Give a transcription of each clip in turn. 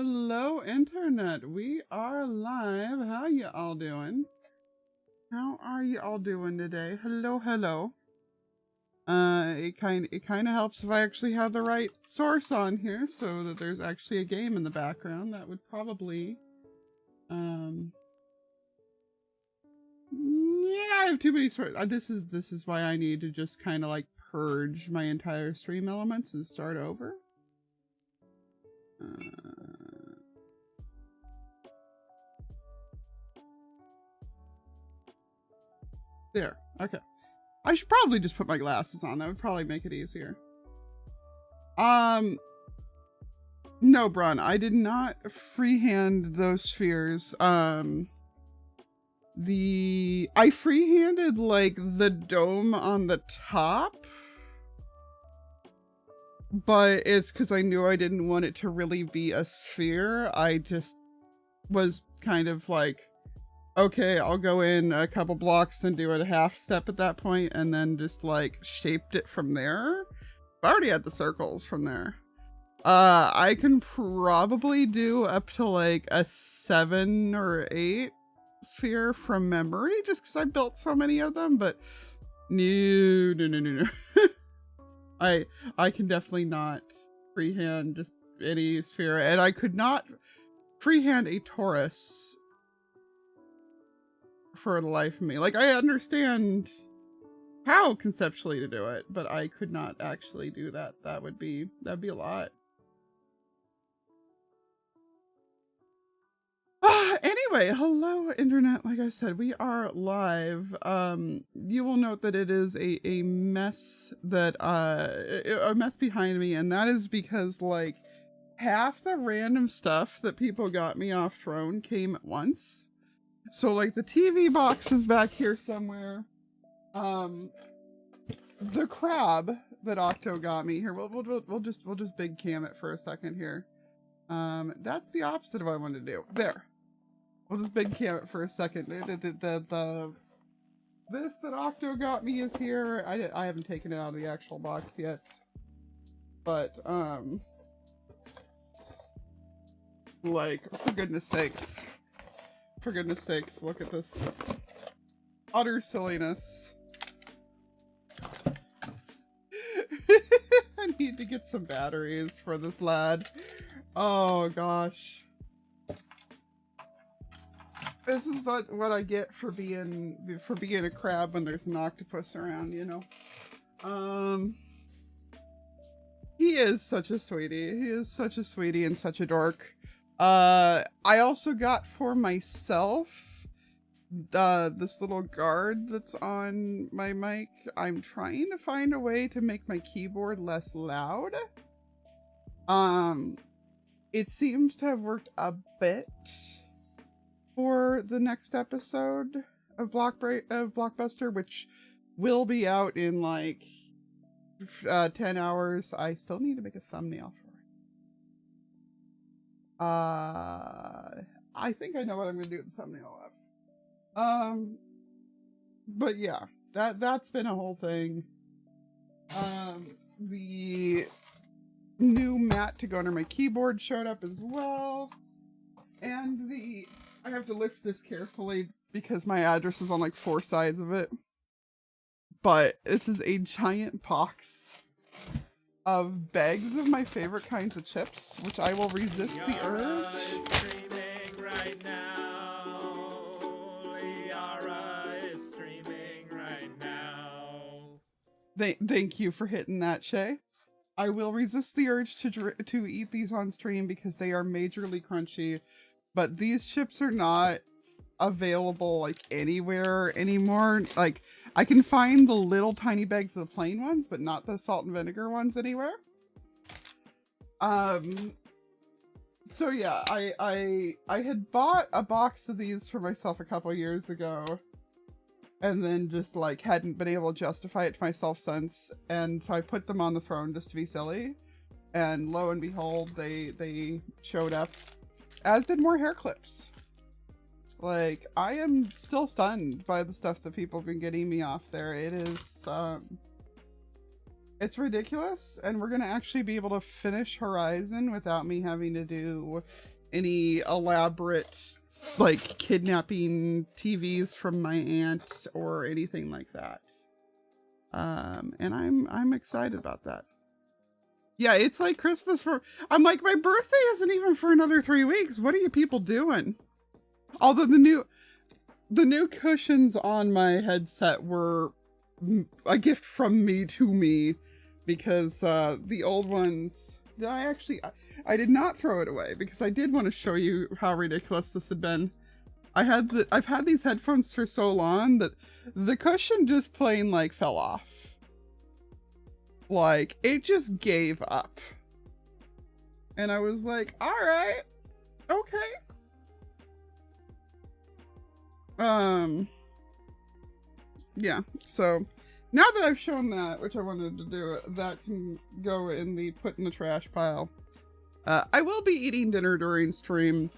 Hello, Internet. We are live. How you all doing? How are you all doing today? Hello, hello. It kind of helps if I actually have the right source on here, so that there's actually a game in the background. That would probably, yeah, I have too many sources. This is why I need to just kind of like purge my entire stream elements and start over. There. Okay. I should probably just put my glasses on. That would probably make it easier. No, Bron, I did not freehand those spheres. I freehanded like the dome on the top, but it's because I knew I didn't want it to really be a sphere. I just was kind of like, okay, I'll go in a couple blocks and do it a half step at that point, and then just like shaped it from there. I already had the circles from there. I can probably do up to like a 7 or 8 sphere from memory, just because I built so many of them. But no. I can definitely not freehand just any sphere, and I could not freehand a torus for the life of me. Like, I understand how conceptually to do it, but I could not actually do that. That'd be a lot. Anyway, hello Internet. Like I said, we are live. You will note that it is a mess that a mess behind me, and that is because like half the random stuff that people got me off Throne came at once. So like the TV box is back here somewhere. The crab that Octo got me here. We'll just big cam it for a second here. That's the opposite of what I wanted to do. There. We'll just big cam it for a second. This that Octo got me is here. I haven't taken it out of the actual box yet. But, like, for goodness sakes. For goodness sakes, look at this utter silliness. I need to get some batteries for this lad. Oh gosh. This is not what I get for being a crab when there's an octopus around, you know. He is such a sweetie. He is such a sweetie and such a dork. I also got for myself this little guard that's on my mic. I'm trying to find a way to make my keyboard less loud. It seems to have worked a bit for the next episode of Blockbuster, which will be out in like 10 hours. I still need to make a thumbnail for it. I think I know what I'm gonna do with the thumbnail of. But yeah, that's been a whole thing. The new mat to go under my keyboard showed up as well, and I have to lift this carefully because my address is on like 4 sides of it. But this is a giant box of bags of my favorite kinds of chips, which I will resist the urge. Streaming right now. Liara is streaming right now. Thank you for hitting that, Shay. I will resist the urge to eat these on stream because they are majorly crunchy, but these chips are not available like anywhere anymore. Like, I can find the little tiny bags of the plain ones, but not the salt and vinegar ones anywhere. So yeah, I had bought a box of these for myself a couple years ago, and then just like hadn't been able to justify it to myself since, and so I put them on the throne just to be silly, and lo and behold, they showed up, as did more hair clips. Like, I am still stunned by the stuff that people have been getting me off there. It is It's ridiculous, and we're gonna actually be able to finish Horizon without me having to do any elaborate, like, kidnapping TVs from my aunt or anything like that. And I'm excited about that. Yeah, it's like Christmas for... I'm like, my birthday isn't even for another 3 weeks. What are you people doing? Although the new cushions on my headset were a gift from me to me, because the old ones, I did not throw it away because I did want to show you how ridiculous this had been. I've had these headphones for so long that the cushion just plain like fell off. Like, it just gave up. And I was like, all right, okay. Yeah, so now that I've shown that, which I wanted to do, that can go in the put in the trash pile. I will be eating dinner during stream,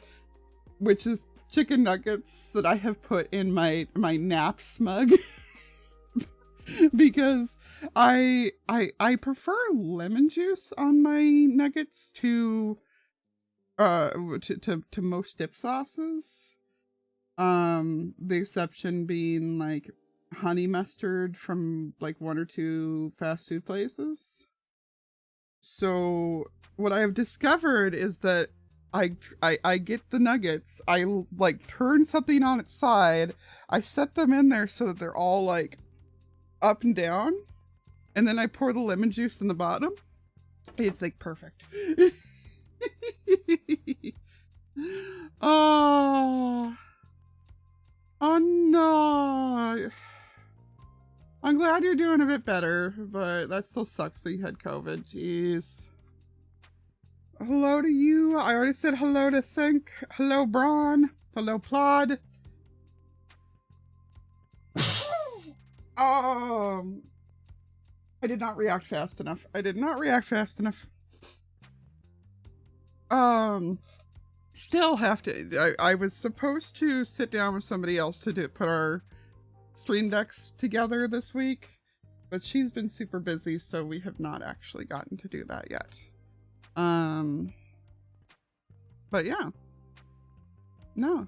which is chicken nuggets that I have put in my Naps mug. Because I prefer lemon juice on my nuggets to most dip sauces. The exception being like honey mustard from like 1 or 2 fast food places. So what I have discovered is that I get the nuggets, I like turn something on its side, I set them in there so that they're all like up and down, and then I pour the lemon juice in the bottom. It's like perfect. Oh no. I'm glad you're doing a bit better, but that still sucks that you had COVID. Jeez. Hello to you. I already said hello to Think. Hello, Braun. Hello, Plod. I did not react fast enough. Still have to. I was supposed to sit down with somebody else to put our stream decks together this week, but she's been super busy, so we have not actually gotten to do that yet. But yeah. No.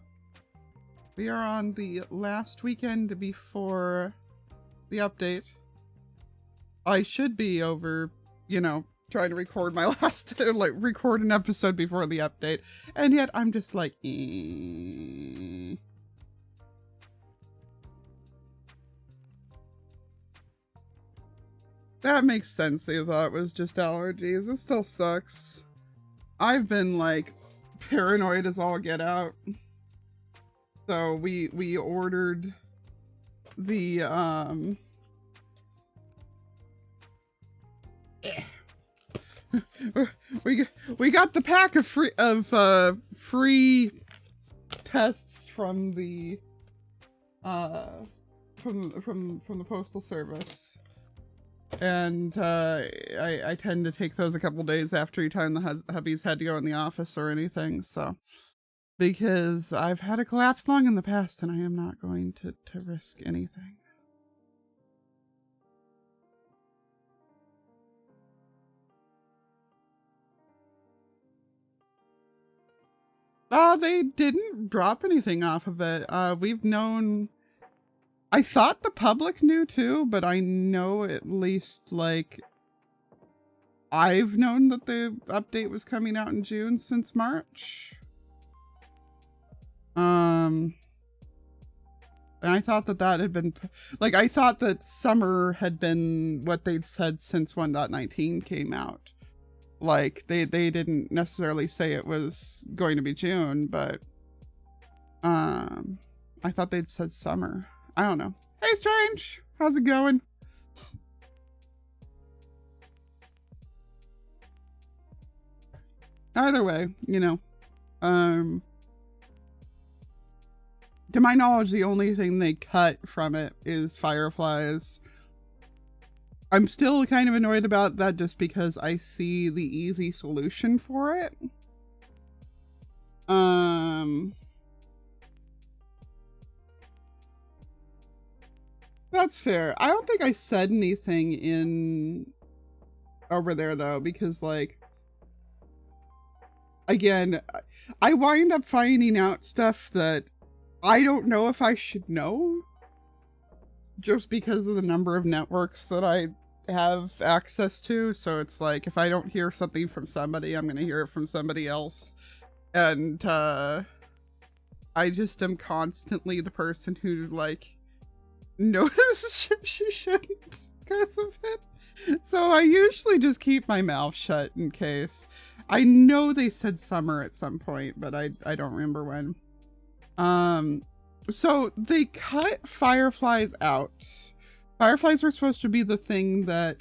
We are on the last weekend before the update. I should be over, trying to record my last, record an episode before the update. And yet I'm just like, eh. That makes sense. They thought it was just allergies. It still sucks. I've been like paranoid as all get out. So we ordered the we got the pack of free tests from the from the postal service. And I tend to take those a couple days after time the hubby's had to go in the office or anything, so because I've had a collapsed lung in the past and I am not going to risk anything. They didn't drop anything off of it. We've known, I thought the public knew too, but I know at least like I've known that the update was coming out in June since March. And I thought that had been, like, I thought that summer had been what they'd said since 1.19 came out. Like, they didn't necessarily say it was going to be June, but, I thought they'd said summer. I don't know. Hey, Strange! How's it going? Either way, to my knowledge, the only thing they cut from it is Fireflies. I'm still kind of annoyed about that just because I see the easy solution for it. That's fair. I don't think I said anything in over there though, because like, again, I wind up finding out stuff that I don't know if I should know, just because of the number of networks that I have access to. So it's like, if I don't hear something from somebody, I'm going to hear it from somebody else. And I just am constantly the person who like knows shit she shouldn't because of it. So I usually just keep my mouth shut in case. I know they said summer at some point, but I don't remember when. So they cut fireflies out. Fireflies were supposed to be the thing that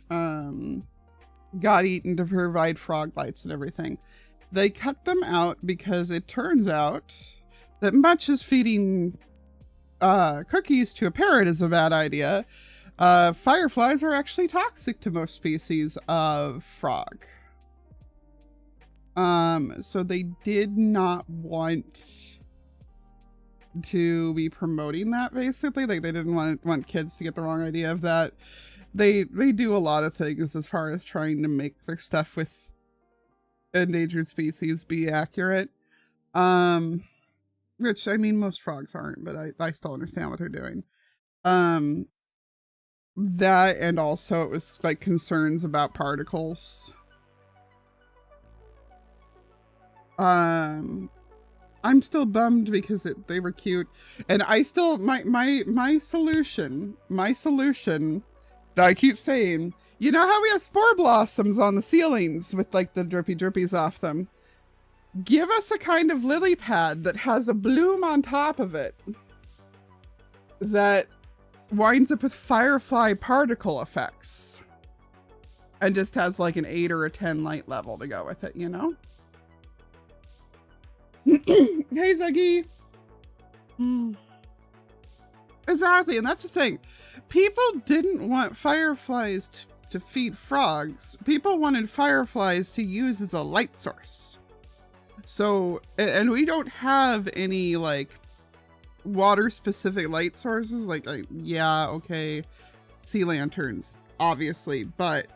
got eaten to provide frog lights and everything. They cut them out because it turns out that much as feeding cookies to a parrot is a bad idea, fireflies are actually toxic to most species of frog. So they did not want to be promoting that, basically. Like, they didn't want kids to get the wrong idea of that. They do a lot of things as far as trying to make their stuff with endangered species be accurate. Which, I mean, most frogs aren't, but I still understand what they're doing. That, and also it was like concerns about particles. I'm still bummed because they were cute, and I still my solution that I keep saying, you know how we have spore blossoms on the ceilings with like the drippy drippies off them? Give us a kind of lily pad that has a bloom on top of it that winds up with firefly particle effects and just has like an 8 or a 10 light level to go with it, you know? Hey, Zaggy. Exactly, and that's the thing. People didn't want fireflies to feed frogs. People wanted fireflies to use as a light source. So, and we don't have any like water specific light sources. Like yeah, okay, sea lanterns, obviously, but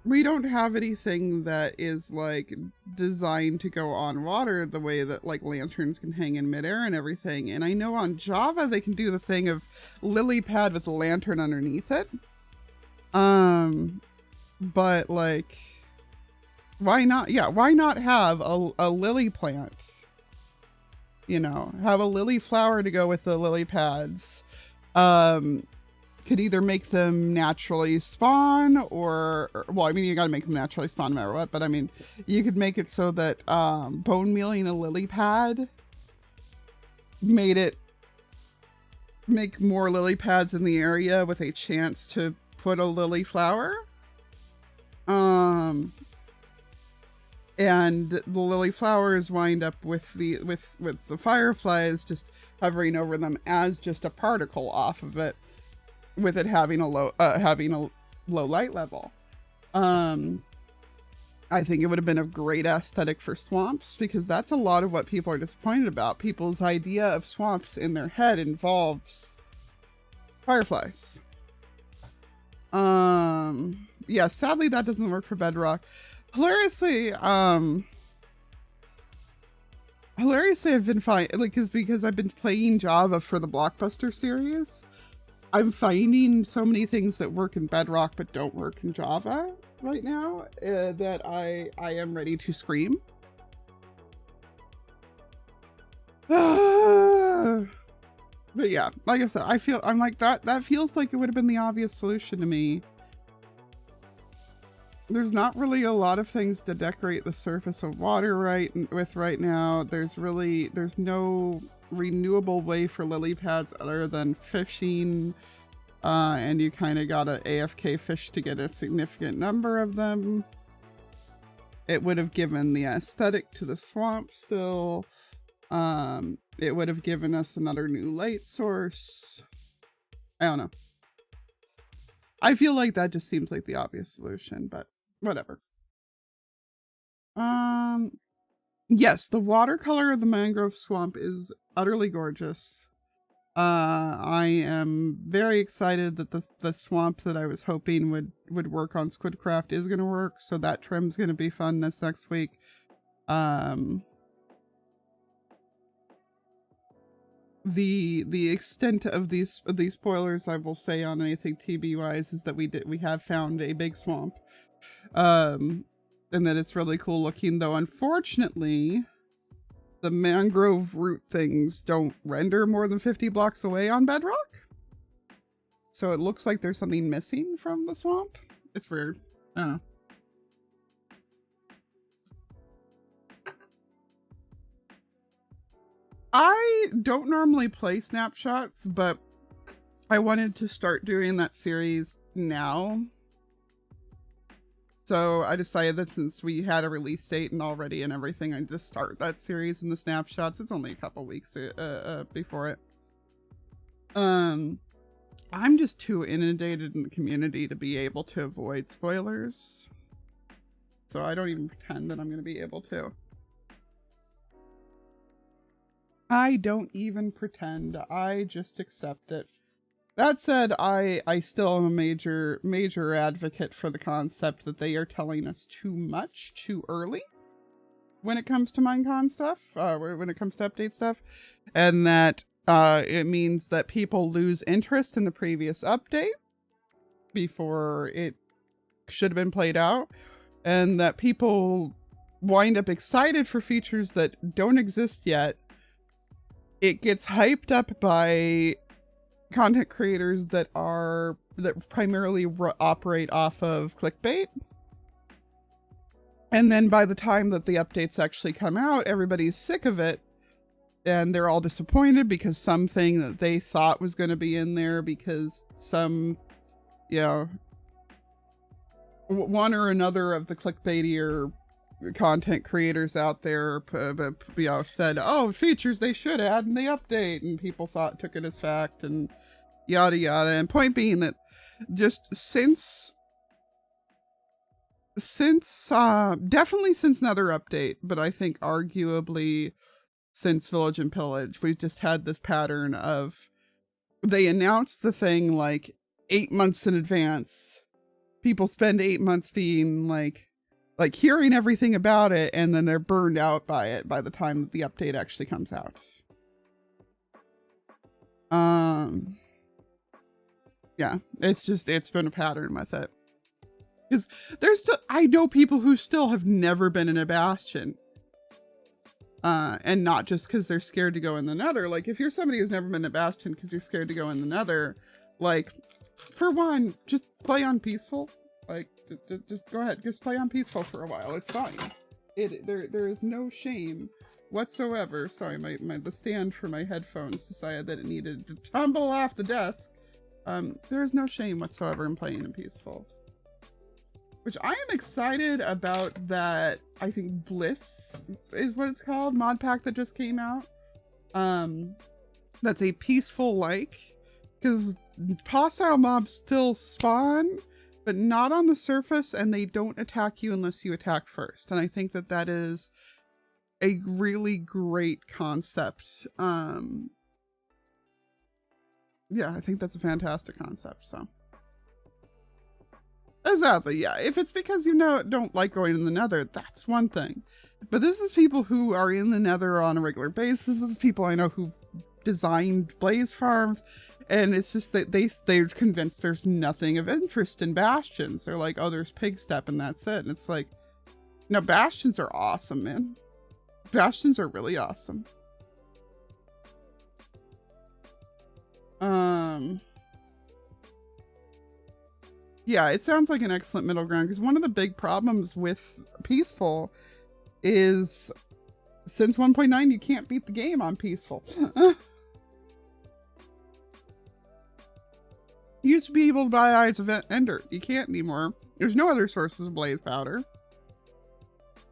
we don't have anything that is like designed to go on water the way that like lanterns can hang in midair and everything. And I know on Java they can do the thing of lily pad with a lantern underneath it. But like, why not? Yeah, why not have a lily plant? You know, have a lily flower to go with the lily pads. Could either make them naturally spawn or well, I mean, you gotta make them naturally spawn no matter what, but I mean, you could make it so that bone mealing a lily pad make more lily pads in the area with a chance to put a lily flower. And the lily flowers wind up with the fireflies just hovering over them as just a particle off of it, with it having a low light level. I think it would have been a great aesthetic for swamps, because that's a lot of what people are disappointed about. People's idea of swamps in their head involves fireflies. Yeah, sadly that doesn't work for Bedrock. Hilariously, I've been fine, like, because I've been playing Java for the Blockbuster series. I'm finding so many things that work in Bedrock but don't work in Java right now that I am ready to scream. But yeah, like I said, I'm like that feels like it would have been the obvious solution to me. There's not really a lot of things to decorate the surface of water right now. There's no renewable way for lily pads other than fishing, and you kind of gotta AFK fish to get a significant number of them. It would have given the aesthetic to the swamp still. It would have given us another new light source. I don't know. I feel like that just seems like the obvious solution, but whatever. Yes, the watercolor of the mangrove swamp is utterly gorgeous. I am very excited that the swamp that I was hoping would work on Squidcraft is gonna work, so that trim's gonna be fun this next week. The extent of these spoilers I will say on anything TB wise is that we have found a big swamp, and that it's really cool looking, though unfortunately the mangrove root things don't render more than 50 blocks away on bedrock, so it looks like there's something missing from the swamp. It's weird. I don't know. I don't normally play Snapshots, but I wanted to start doing that series now. So I decided that since we had a release date and already and everything, I'd just start that series in the Snapshots. It's only a couple weeks before it. I'm just too inundated in the community to be able to avoid spoilers. So I don't even pretend that I'm going to be able to. I don't even pretend. I just accept it. That said, I still am a major advocate for the concept that they are telling us too much too early when it comes to Minecon stuff, when it comes to update stuff, and that it means that people lose interest in the previous update before it should have been played out, and that people wind up excited for features that don't exist yet. It gets hyped up by content creators that primarily operate off of clickbait. And then by the time that the updates actually come out, everybody's sick of it. And they're all disappointed because something that they thought was going to be in there because some, one or another of the clickbaitier content creators out there said, oh, features they should add in the update, and people took it as fact and yada yada. And point being that just since definitely since Nether update, but I think arguably since Village and Pillage, we've just had this pattern of they announce the thing like 8 months in advance. People spend 8 months being like hearing everything about it, and then they're burned out by it by the time that the update actually comes out. Yeah, it's been a pattern with it. Because I know people who still have never been in a bastion. And not just because they're scared to go in the Nether. Like, if you're somebody who's never been in a bastion because you're scared to go in the Nether, like, for one, just play on peaceful. Like, just go ahead, just play on peaceful for a while. It's fine. There is no shame whatsoever. Sorry, the stand for my headphones decided that it needed to tumble off the desk. There is no shame whatsoever in playing in peaceful. Which I am excited about that. I think Bliss is what it's called, mod pack that just came out. That's a peaceful because hostile mobs still spawn, but not on the surface, and they don't attack you unless you attack first. And I think that is a really great concept. Yeah, I think that's a fantastic concept, so. Exactly, yeah. If it's because don't like going in the Nether, that's one thing. But this is people who are in the Nether on a regular basis. This is people I know who've designed blaze farms. And it's just that they're convinced there's nothing of interest in bastions. They're like, oh, there's Pigstep and that's it. And it's like, no, bastions are awesome, man. Bastions are really awesome. Yeah, it sounds like an excellent middle ground, because one of the big problems with Peaceful is since 1.9 you can't beat the game on Peaceful. You used to be able to buy Eyes of Ender. You can't anymore. There's no other sources of blaze powder.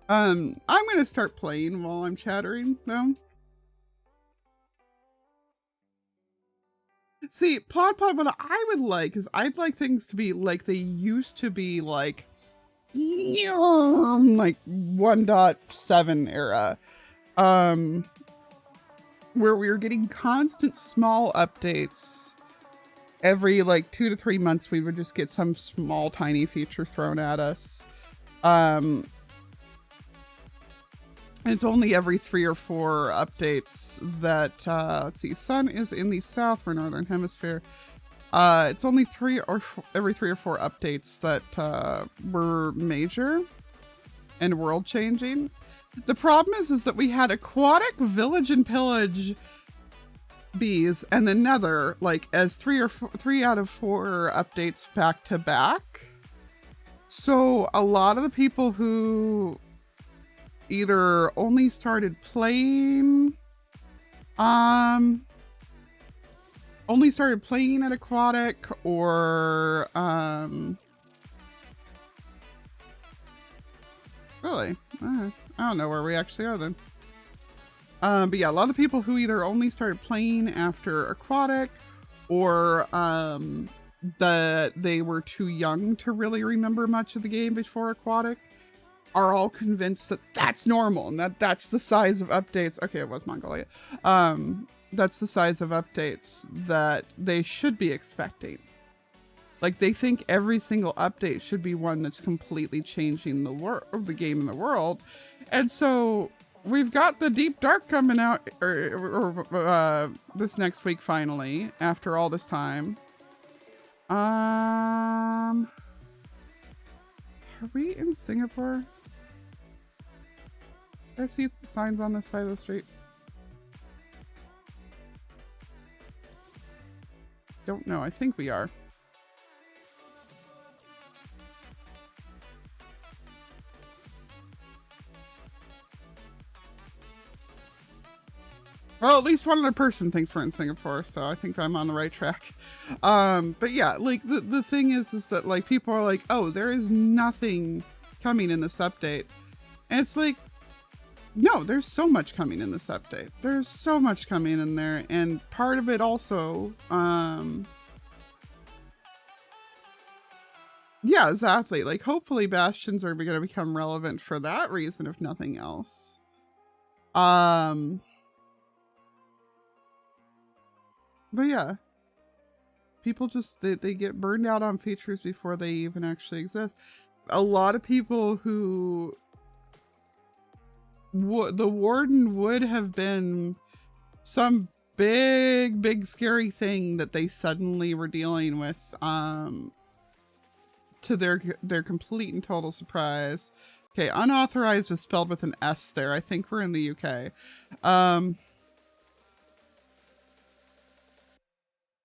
I'm gonna start playing while I'm chattering though. See, Pod, what I would like is I'd like things to be like they used to be, like 1.7 era. where we were getting constant small updates. Every like 2 to 3 months, we would just get some small, tiny feature thrown at us. And it's only every 3 or 4 updates that, let's see, sun is in the south for Northern Hemisphere. It's only every 3 or 4 updates that were major and world changing. The problem is that we had aquatic, village, and pillage bees and the nether like as 3 out of 4 updates back to back. So a lot of the people who either only started playing at aquatic or really I don't know where we actually are then. But yeah, a lot of people who either only started playing after aquatic or that they were too young to really remember much of the game before aquatic are all convinced that that's normal and that's the size of updates. Okay, it was Mongolia. That's the size of updates that they should be expecting. Like they think every single update should be one that's completely changing the game and the world. And so we've got the Deep Dark coming out this next week finally, after all this time. Are we in Singapore? I see signs on this side of the street. Don't know. I think we are. Well, at least one other person thinks we're in Singapore, so I think I'm on the right track. But yeah, like the thing is that like people are like, oh, there is nothing coming in this update. And it's like, no, there's so much coming in this update. There's so much coming in there. And part of it also, yeah, exactly. Like hopefully bastions are going to become relevant for that reason, if nothing else. But yeah, people just, they get burned out on features before they even actually exist. A lot of people who, the warden would have been some big scary thing that they suddenly were dealing with, to their complete and total surprise. Okay, unauthorized was spelled with an S there. I think we're in the UK.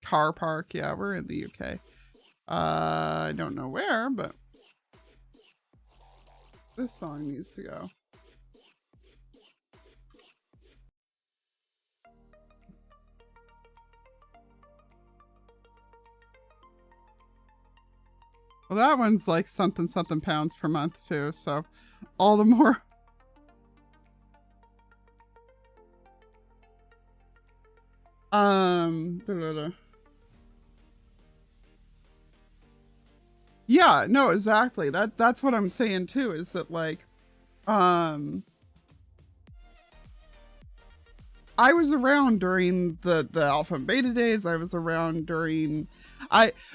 Car park, yeah, we're in the UK. I don't know where, but this song needs to go. Well, that one's like something pounds per month too, so all the more. Yeah, no, exactly. That's what I'm saying too, is that like, I was around during the alpha and beta days. I was around during,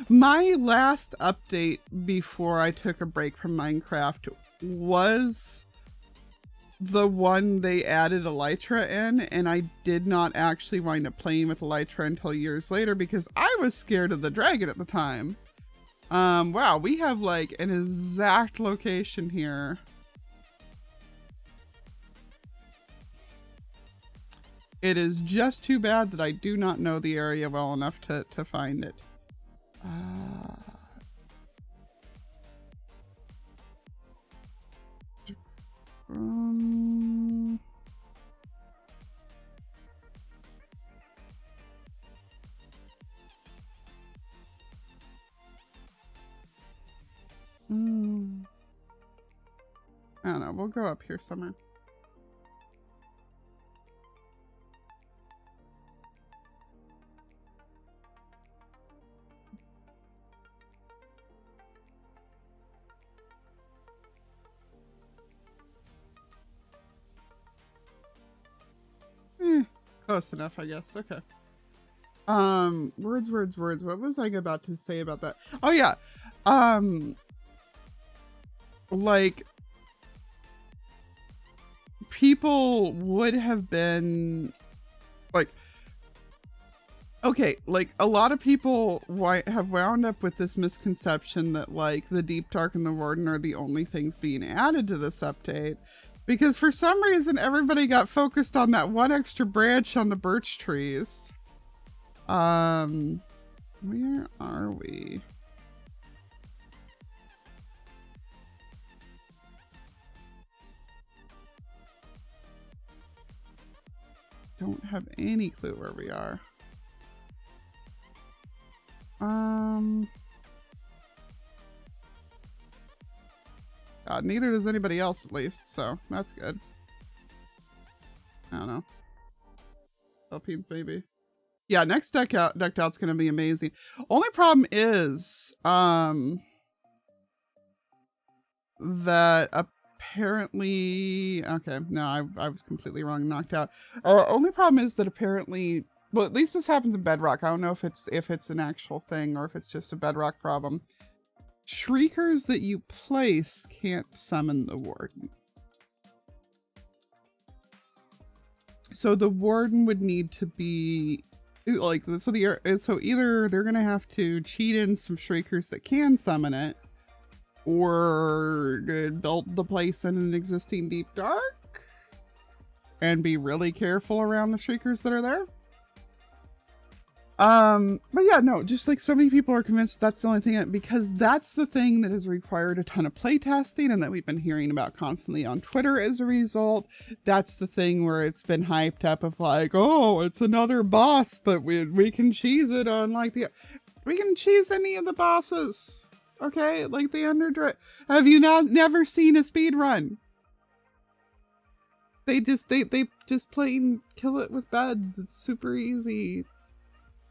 my last update before I took a break from Minecraft was the one they added Elytra in, and I did not actually wind up playing with Elytra until years later because I was scared of the dragon at the time. Wow, we have like an exact location here. It is just too bad that I do not know the area well enough to find it. I don't know, we'll go up here somewhere. Close enough, I guess. Okay. Words. What was I about to say about that? Oh yeah. Like, people would have been like, okay, like a lot of people have wound up with this misconception that like the Deep Dark and the Warden are the only things being added to this update, because for some reason everybody got focused on that one extra branch on the birch trees. Where are we? Don't have any clue where we are. Neither does anybody else, at least, so that's good. I don't know. Philippines, maybe. Yeah, next decked out's gonna be amazing. Only problem is, that apparently, okay, no, I was completely wrong, knocked out. Only problem is that apparently, well, at least this happens in Bedrock. I don't know if it's an actual thing or if it's just a Bedrock problem. Shriekers that you place can't summon the Warden. So the Warden would need to be like, so either they're gonna have to cheat in some Shriekers that can summon it, or build the place in an existing Deep Dark and be really careful around the Shriekers that are there. But yeah, no, just like so many people are convinced that's the only thing, because that's the thing that has required a ton of playtesting and that we've been hearing about constantly on Twitter as a result. That's the thing where it's been hyped up of like, oh, it's another boss, but we can cheese it on like we can cheese any of the bosses. Okay, like the Underdrift. Have you never seen a speed run? They just plain kill it with beds. It's super easy.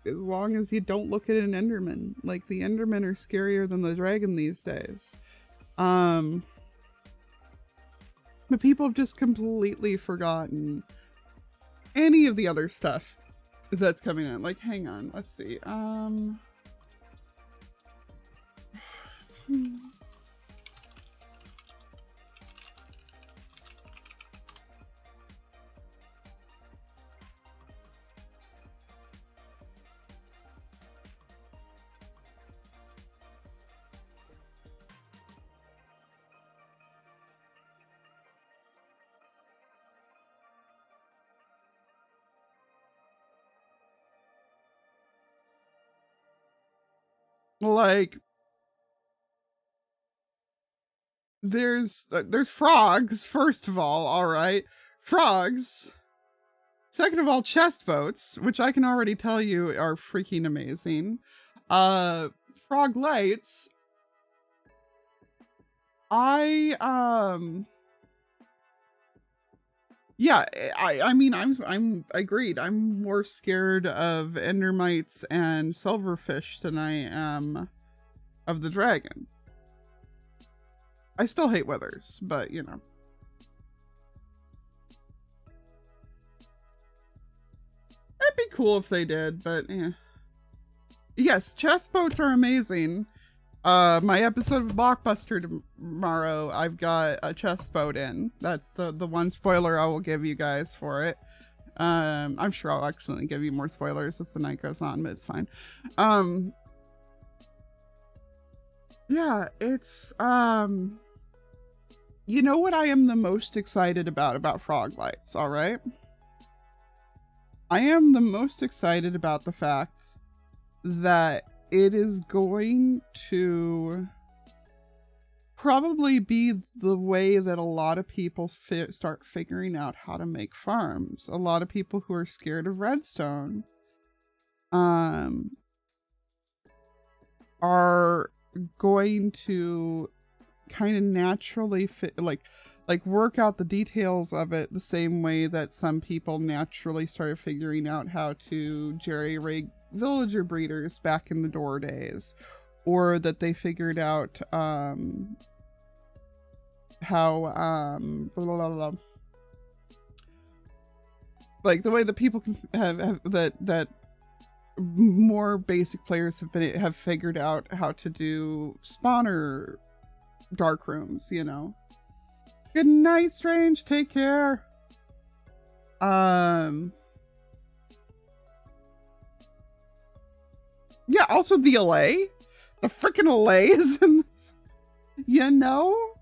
As long as you don't look at an Enderman. Like, the Endermen are scarier than the dragon these days. But people have just completely forgotten any of the other stuff that's coming in. Like, hang on, let's see. Like, there's frogs, first of all right? Frogs. Second of all, chest boats, which I can already tell you are freaking amazing. Frog lights. Yeah, I mean, I'm agreed. I'm more scared of endermites and silverfish than I am of the dragon. I still hate withers, but you know. It'd be cool if they did, but eh. Yes, chest boats are amazing. My episode of Blockbuster tomorrow, I've got a chest boat in. That's the one spoiler I will give you guys for it. I'm sure I'll accidentally give you more spoilers as the night goes on, but it's fine. Yeah, it's, you know what I am the most excited about frog lights, all right? I am the most excited about the fact that it is going to probably be the way that a lot of people start figuring out how to make farms. A lot of people who are scared of redstone are going to kind of naturally work out the details of it the same way that some people naturally started figuring out how to jerry-rig villager breeders back in the door days, or that they figured out how Like the way that people can have that more basic players have figured out how to do spawner dark rooms, you know. Good night, Strange. Take care. Yeah, also the allay. The freaking allay is in this. You know?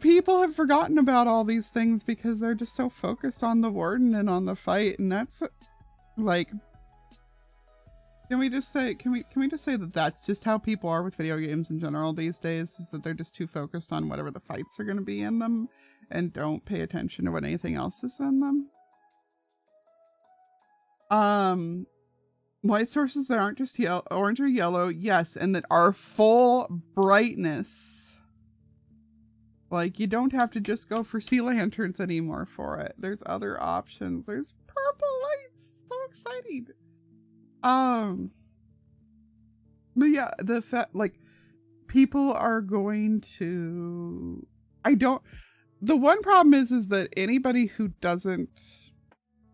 People have forgotten about all these things because they're just so focused on the warden and on the fight, and that's like, can we just say that that's just how people are with video games in general these days, is that they're just too focused on whatever the fights are going to be in them and don't pay attention to what anything else is in them. Light sources that aren't just orange or yellow, yes, and that are full brightness. Like, you don't have to just go for sea lanterns anymore for it. There's other options. There's purple lights. So exciting. But yeah, the fact, like, people are going to, the one problem is that anybody who doesn't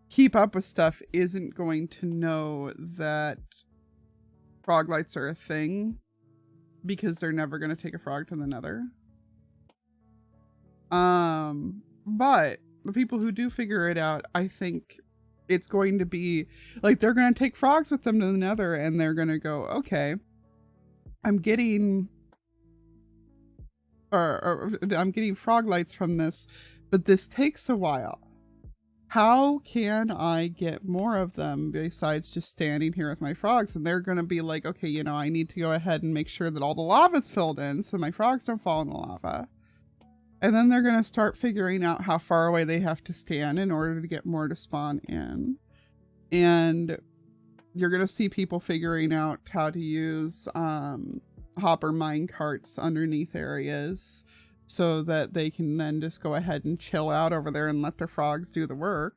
keep up with stuff isn't going to know that frog lights are a thing because they're never going to take a frog to the nether. But the people who do figure it out, I think it's going to be like, they're going to take frogs with them to the nether and they're going to go, okay, I'm getting I'm getting frog lights from this, but this takes a while. How can I get more of them besides just standing here with my frogs? And they're going to be like, okay, you know, I need to go ahead and make sure that all the lava's filled in so my frogs don't fall in the lava. And then they're going to start figuring out how far away they have to stand in order to get more to spawn in. And you're going to see people figuring out how to use hopper mine carts underneath areas so that they can then just go ahead and chill out over there and let their frogs do the work.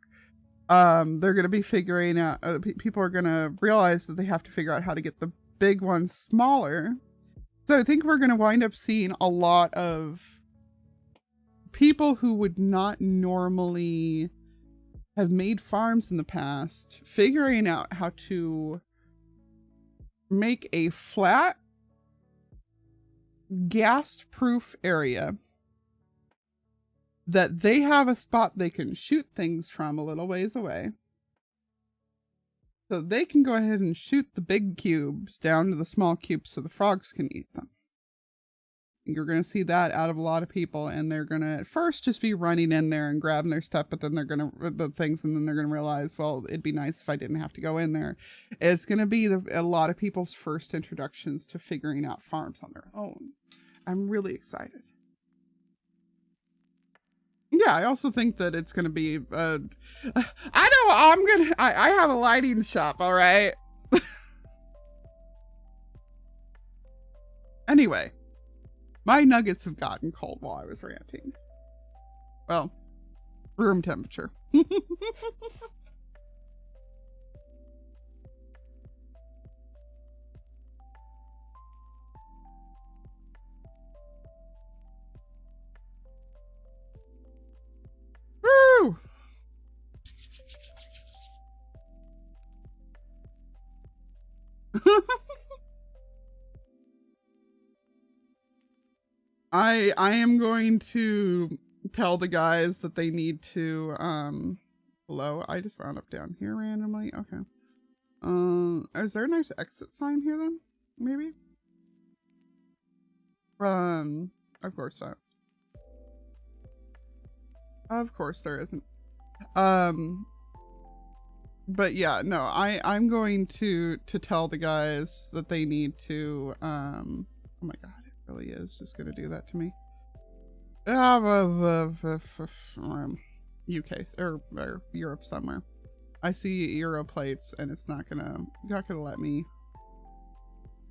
They're going to be figuring out, people are going to realize that they have to figure out how to get the big ones smaller. So I think we're going to wind up seeing a lot of people who would not normally have made farms in the past figuring out how to make a flat gas-proof area that they have a spot they can shoot things from a little ways away. So they can go ahead and shoot the big cubes down to the small cubes so the frogs can eat them. You're going to see that out of a lot of people, and they're going to at first just be running in there and grabbing their stuff, but then they're going to the things, and then they're going to realize, well, it'd be nice if I didn't have to go in there. It's going to be a lot of people's first introductions to figuring out farms on their own. I'm really excited. Yeah, I also think that it's going to be, I have a lighting shop, all right? Anyway. My nuggets have gotten cold while I was ranting. Well, room temperature. Woo! I am going to tell the guys that they need to hello, I just wound up down here randomly. Okay. Is there a nice exit sign here then? Maybe? Of course not. Of course there isn't. But yeah, no, I'm going to tell the guys that they need to oh my god, it really is just gonna do that to me. UK or Europe somewhere. I see Euro plates and it's not gonna let me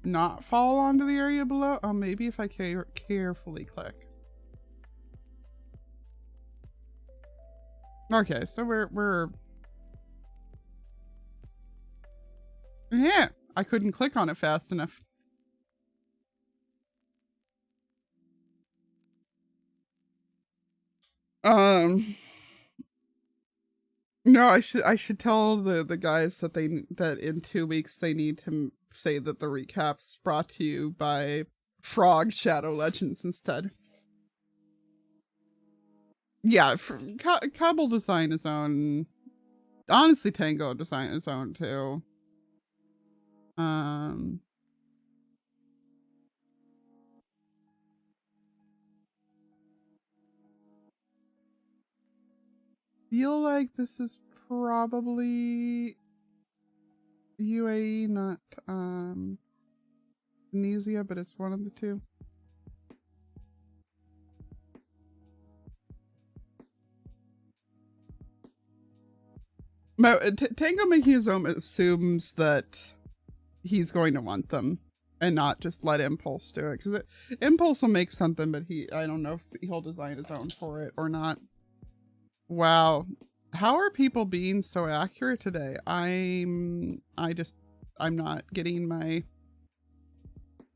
not fall onto the area below. Oh, maybe if I carefully click. Okay, so we're yeah, I couldn't click on it fast enough. No, I should tell the guys that that in 2 weeks they need to say that the recap's brought to you by Frog Shadow Legends instead. Yeah, Cobble design his own. Honestly, Tango design his own too. Um, feel like this is probably UAE, not Tunisia, but it's one of the two. Tango making his own assumes that he's going to want them and not just let Impulse do it, because Impulse will make something, but I don't know if he'll design his own for it or not. Wow, how are people being so accurate today? I'm not getting my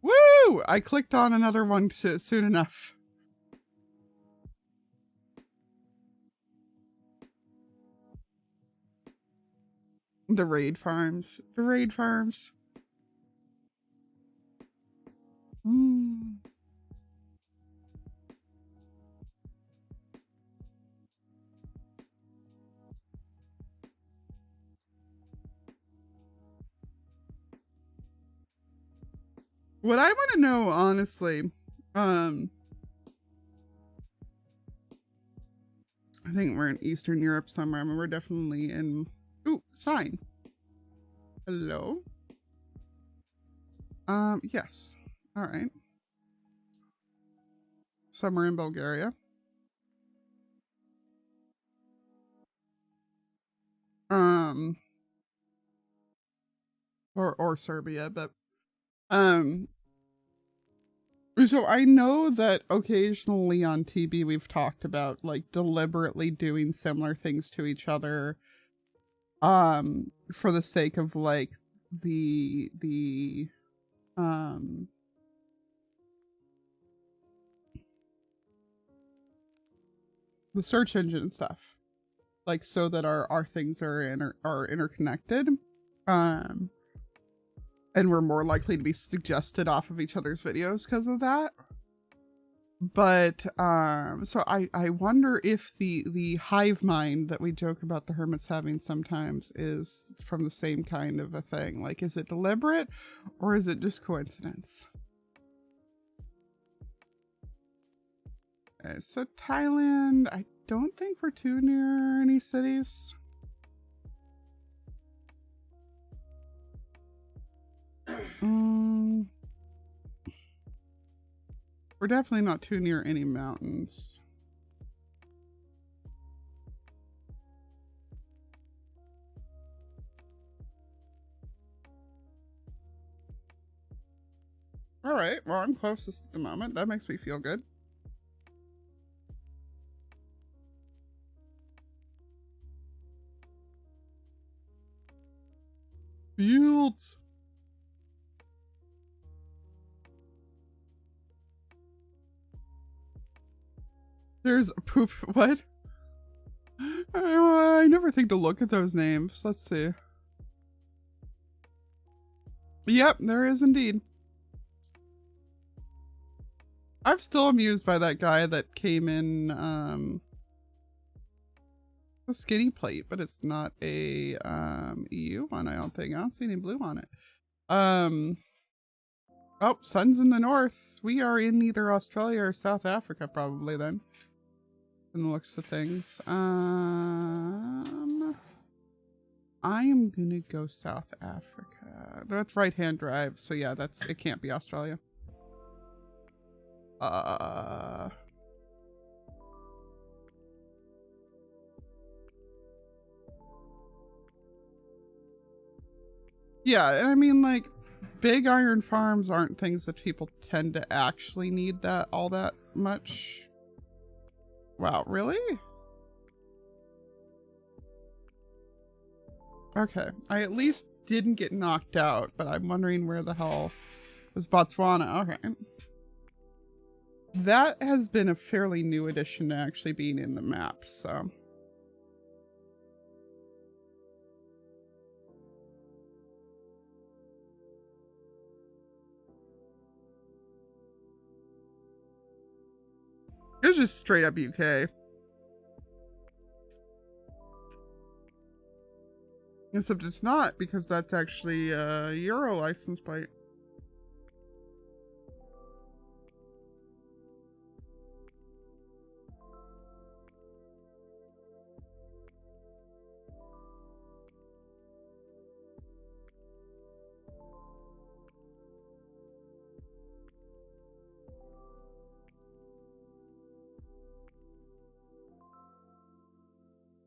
woo. I clicked on another one soon enough. The raid farms. Mm. What I want to know, honestly, I think we're in Eastern Europe somewhere. I mean, we're definitely in. Ooh, sign. Hello. Yes. All right. Somewhere in Bulgaria. Um, or Serbia, but um. So I know that occasionally on TB we've talked about like deliberately doing similar things to each other for the sake of like the um the search engine and stuff. Like so that our things are interconnected. Um and we're more likely to be suggested off of each other's videos because of that. But so I wonder if the hive mind that we joke about the hermits having sometimes is from the same kind of a thing. Like, is it deliberate or is it just coincidence? Okay, so Thailand, I don't think we're too near any cities. We're definitely not too near any mountains. All right, well, I'm closest at the moment. That makes me feel good. Fields. There's a poop. What? I never think to look at those names. Let's see. Yep, there is indeed. I'm still amused by that guy that came in a skinny plate, but it's not a EU one, I don't think. I don't see any blue on it. Oh, sun's in the north. We are in either Australia or South Africa probably then. From the looks of things. I am gonna go South Africa. That's right-hand drive, so yeah, it can't be Australia. Yeah, and I mean, like, big iron farms aren't things that people tend to actually need all that much. Wow, really? Okay, I at least didn't get knocked out, but I'm wondering where the hell was Botswana. Okay. That has been a fairly new addition to actually being in the maps, so. It was just straight up UK. Except it's not, because that's actually a Euro license plate.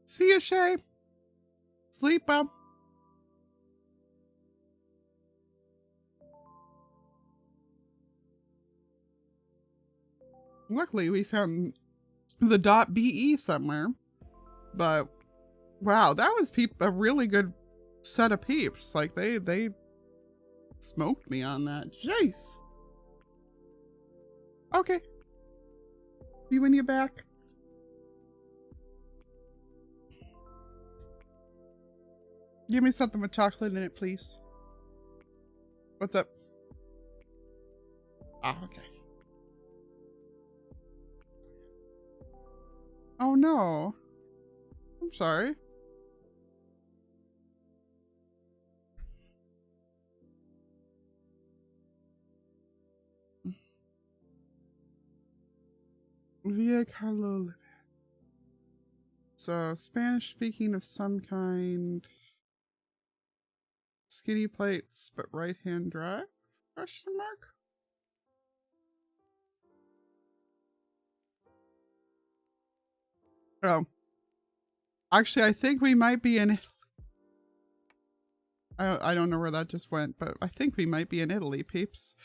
See ya, Shay. Sleep well. Luckily, we found the .be somewhere. But, wow, that was a really good set of peeps. Like, they smoked me on that. Jeez. Okay. See you when you're back. Give me something with chocolate in it, please. What's up? Ah, okay. Oh no. I'm sorry. Via Carlo. So, Spanish speaking of some kind. Skinny plates, but right hand drive? Question mark? Oh. Actually, I think we might be in... I don't know where that just went, but I think we might be in Italy, peeps.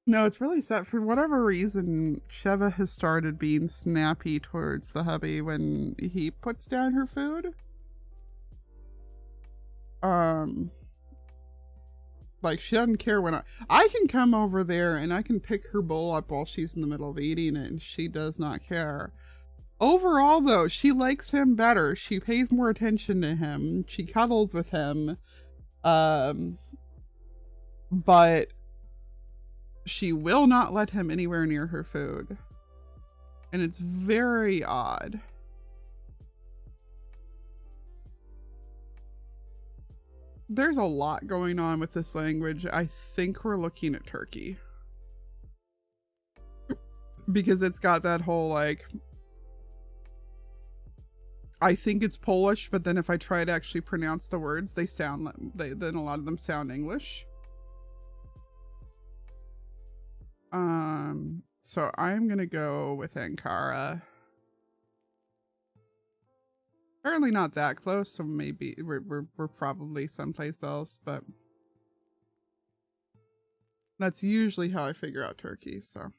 No, it's really sad. For whatever reason, Sheva has started being snappy towards the hubby when he puts down her food. Like, she doesn't care when I can come over there and I can pick her bowl up while she's in the middle of eating it, and she does not care. Overall, though, she likes him better. She pays more attention to him. She cuddles with him. But she will not let him anywhere near her food. And it's very odd. There's a lot going on with this language. I think we're looking at Turkey. Because it's got that whole, like... I think it's Polish, but then if I try to actually pronounce the words, they sound like... then a lot of them sound English. So I'm gonna go with Ankara. Apparently not that close, so maybe we're probably someplace else, but that's usually how I figure out Turkey, so.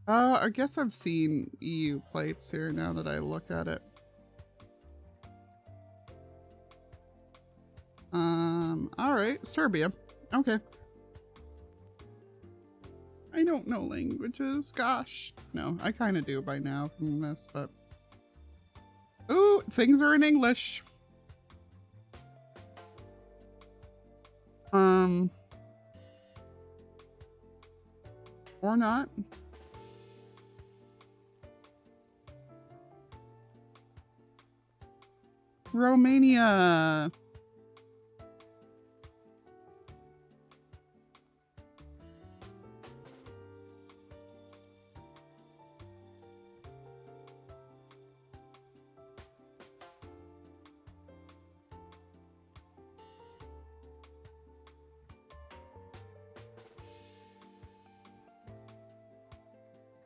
I guess I've seen EU plates here now that I look at it. Alright, Serbia. Okay. I don't know languages, gosh. No, I kind of do by now from this, but... Ooh, things are in English. Or not. Romania.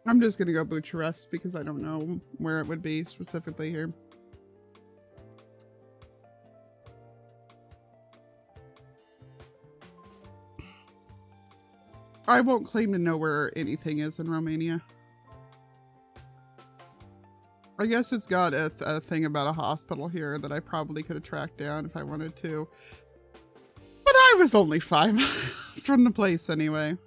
I'm just gonna go Bucharest because I don't know where it would be specifically here. I won't claim to know where anything is in Romania. I guess it's got a thing about a hospital here that I probably could have tracked down if I wanted to. But I was only 5 miles from the place anyway.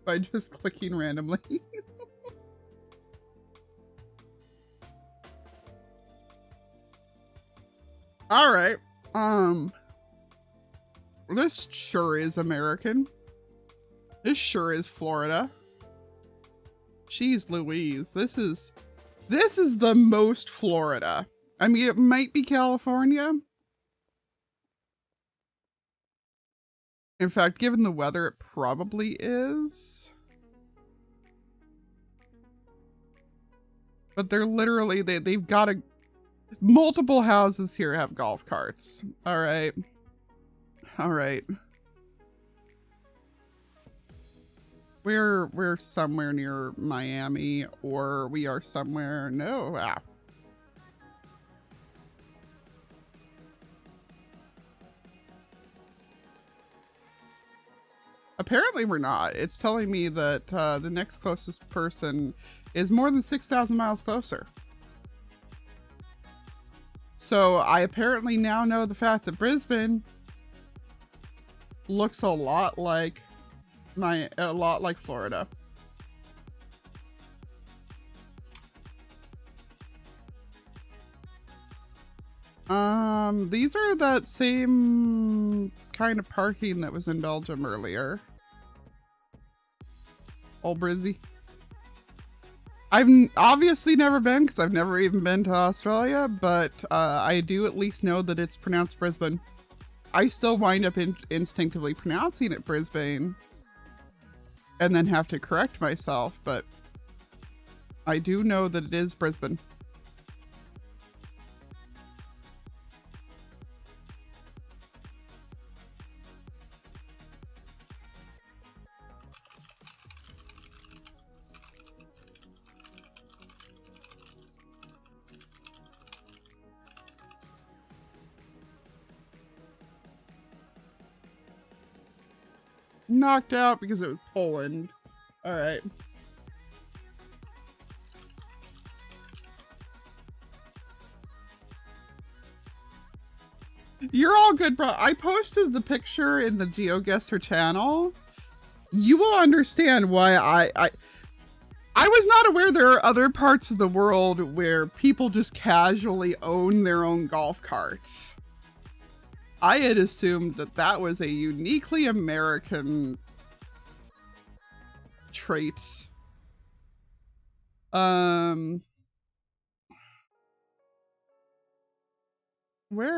By just clicking randomly. All right. This sure is American. This sure is Florida. Jeez Louise. This is the most Florida. I mean, it might be California. In fact, given the weather, it probably is. But they're literally, they've got multiple houses here have golf carts. All right. All right. We're somewhere near Miami, or we are somewhere, no. Apparently we're not. It's telling me that the next closest person is more than 6,000 miles closer. So I apparently now know the fact that Brisbane looks a lot like Florida. These are that same kind of parking that was in Belgium earlier. Old Brizzy. I've obviously never been, because I've never even been to Australia, but I do at least know that it's pronounced Brisbane. I still wind up instinctively pronouncing it Brisbane and then have to correct myself, but I do know that it is Brisbane. Knocked out because it was Poland. All right. You're all good, bro. I posted the picture in the Geoguessr channel. You will understand why I was not aware there are other parts of the world where people just casually own their own golf carts. I had assumed that that was a uniquely American trait. Where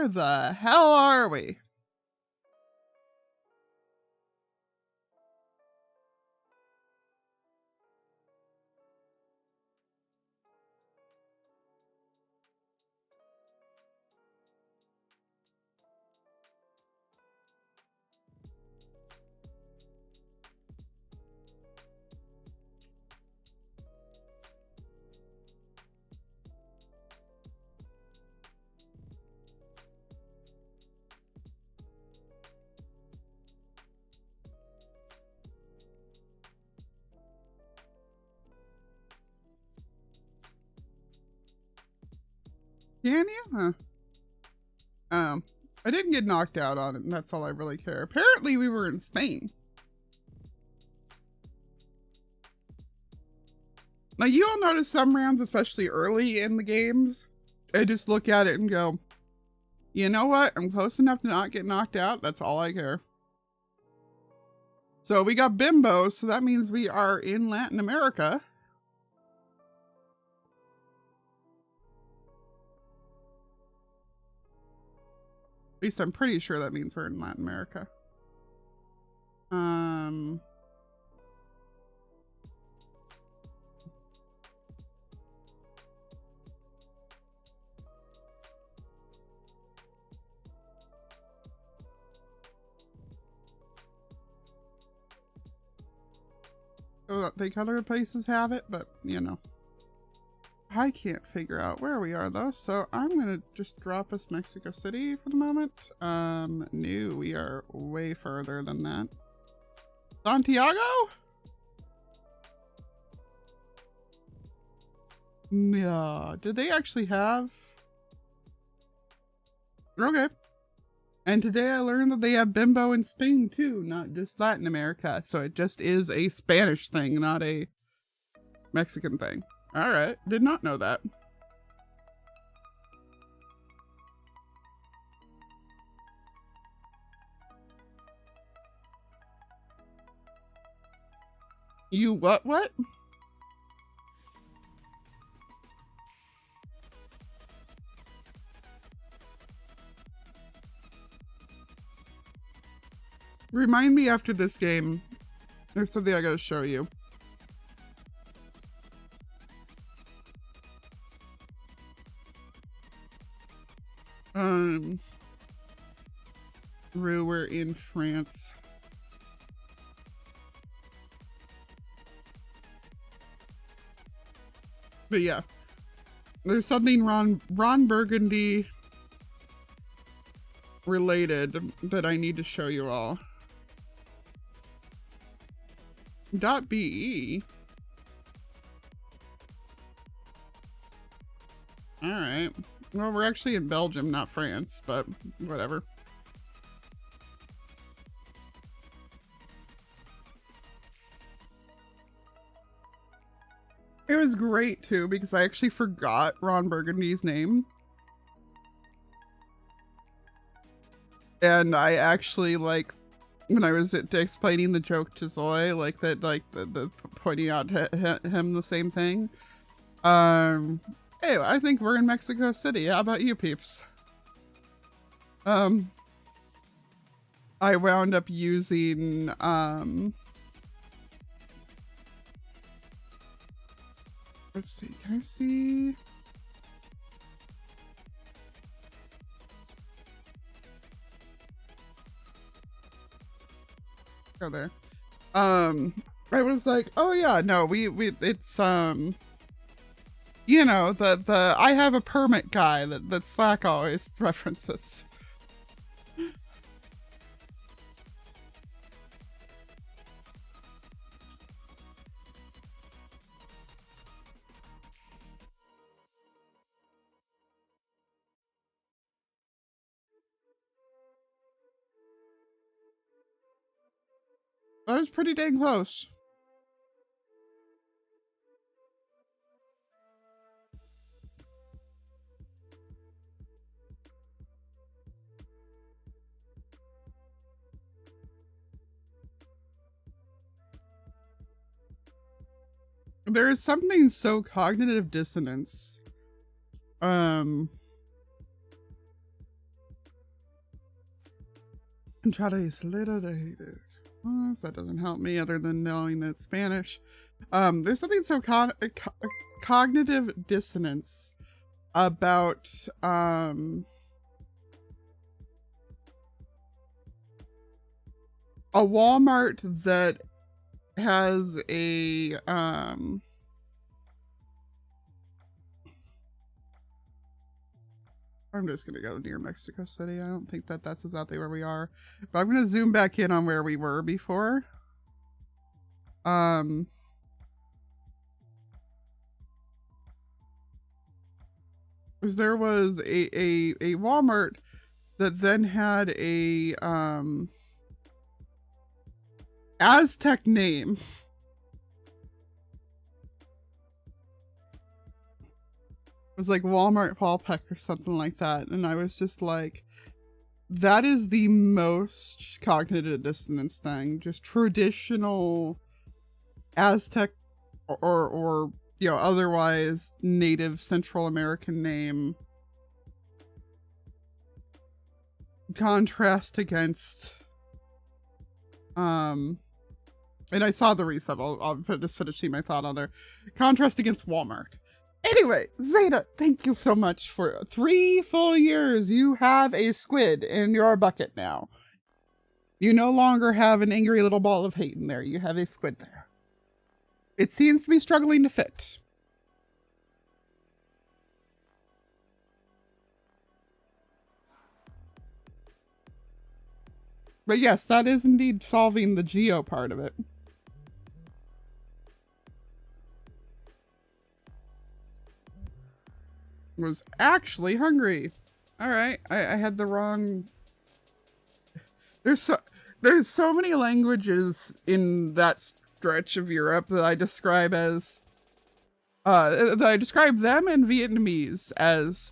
the hell are we? Can you? Huh. I didn't get knocked out on it, and that's all I really care. Apparently we were in Spain. Now you all notice some rounds, especially early in the games, I just look at it and go, you know what? I'm close enough to not get knocked out. That's all I care. So we got Bimbo, so that means we are in Latin America. At least I'm pretty sure that means we're in Latin America. I don't think other places have it, but you know. I can't figure out where we are though, so I'm gonna just drop us Mexico City for the moment. No, we are way further than that. Santiago? Yeah, did they actually have? Okay. And today I learned that they have Bimbo in Spain too, not just Latin America. So it just is a Spanish thing, not a Mexican thing. All right, did not know that. You what? Remind me after this game. There's something I gotta show you. Rue, we're in France. But yeah, there's something Ron Burgundy related that I need to show you all. .be. All right. Well, we're actually in Belgium, not France, but whatever. It was great too because I actually forgot Ron Burgundy's name. And I actually, like, when I was explaining the joke to Zoe, like that, like the pointing out to him the same thing. Hey, I think we're in Mexico City. How about you peeps? I wound up using, let's see, can I see? Go there. I was like, oh yeah, no, it's, you know, the I have a permit guy that Slack always references. That was pretty dang close. There is something so cognitive dissonance. That doesn't help me other than knowing that Spanish. There's something so cognitive dissonance about a Walmart that has a I'm just gonna go near Mexico City. I don't think that's exactly where we are, but I'm gonna zoom back in on where we were before. There was a Walmart that then had a Aztec name. It was like Walmart Paulpeck or something like that. And I was just like, that is the most cognitive dissonance thing. Just traditional Aztec or you know, otherwise native Central American name. Contrast against and I saw the resub. I'll just finishing my thought on there. Contrast against Walmart. Anyway, Zeta, thank you so much for 3 full years. You have a squid in your bucket now. You no longer have an angry little ball of hate in there. You have a squid there. It seems to be struggling to fit. But yes, that is indeed solving the geo part of it. Was actually hungry. All right, I had the wrong. There's so many languages in that stretch of Europe that I describe as that I describe them and Vietnamese as,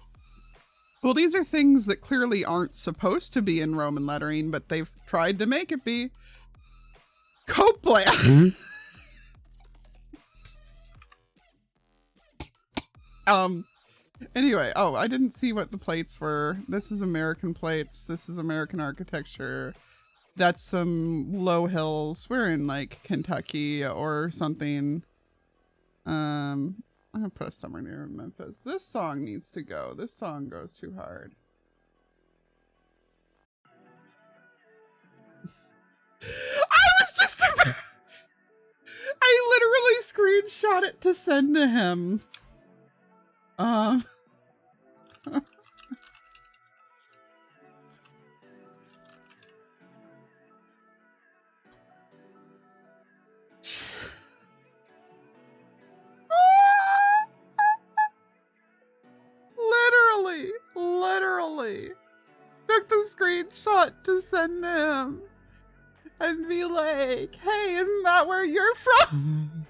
well, these are things that clearly aren't supposed to be in Roman lettering, but they've tried to make it be. Copland. Anyway, oh, I didn't see what the plates were. This is American plates. This is American architecture. That's some low hills. We're in like Kentucky or something. I'm gonna put us somewhere near Memphis. This song needs to go. This song goes too hard. I was just I literally screenshot it to send to him. Literally took the screenshot to send to him and be like, hey, isn't that where you're from?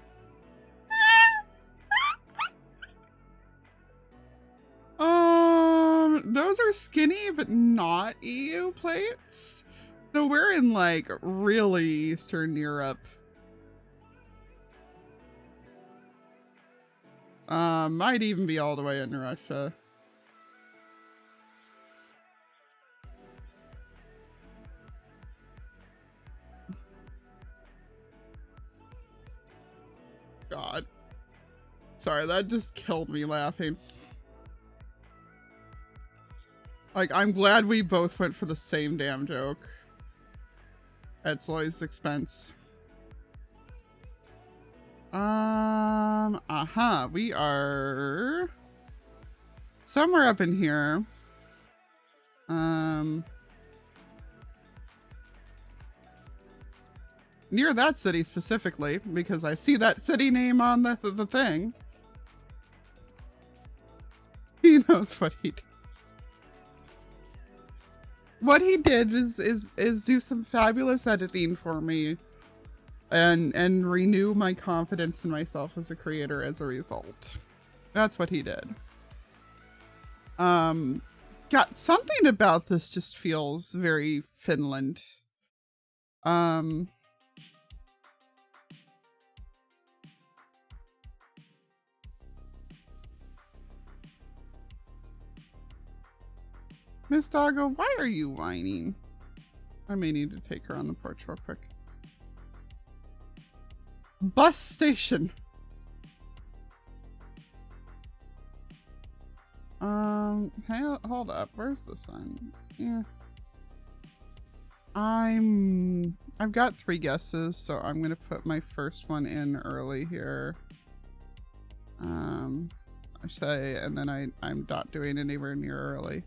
Those are skinny but not EU plates. So we're in like really Eastern Europe. Might even be all the way in Russia. God. Sorry, that just killed me laughing. Like, I'm glad we both went for the same damn joke. At Sloy's expense. We are somewhere up in here. Near that city specifically, because I see that city name on the thing. He knows what he did. What he did is do some fabulous editing for me and renew my confidence in myself as a creator as a result. That's what he did. Got something about this just feels very Finland. Miss Doggo, why are you whining? I may need to take her on the porch real quick. Bus station. Hey, hold up. Where's the sun? Yeah. I've got 3 guesses, so I'm gonna put my first one in early here. I say, and then I'm not doing anywhere near early.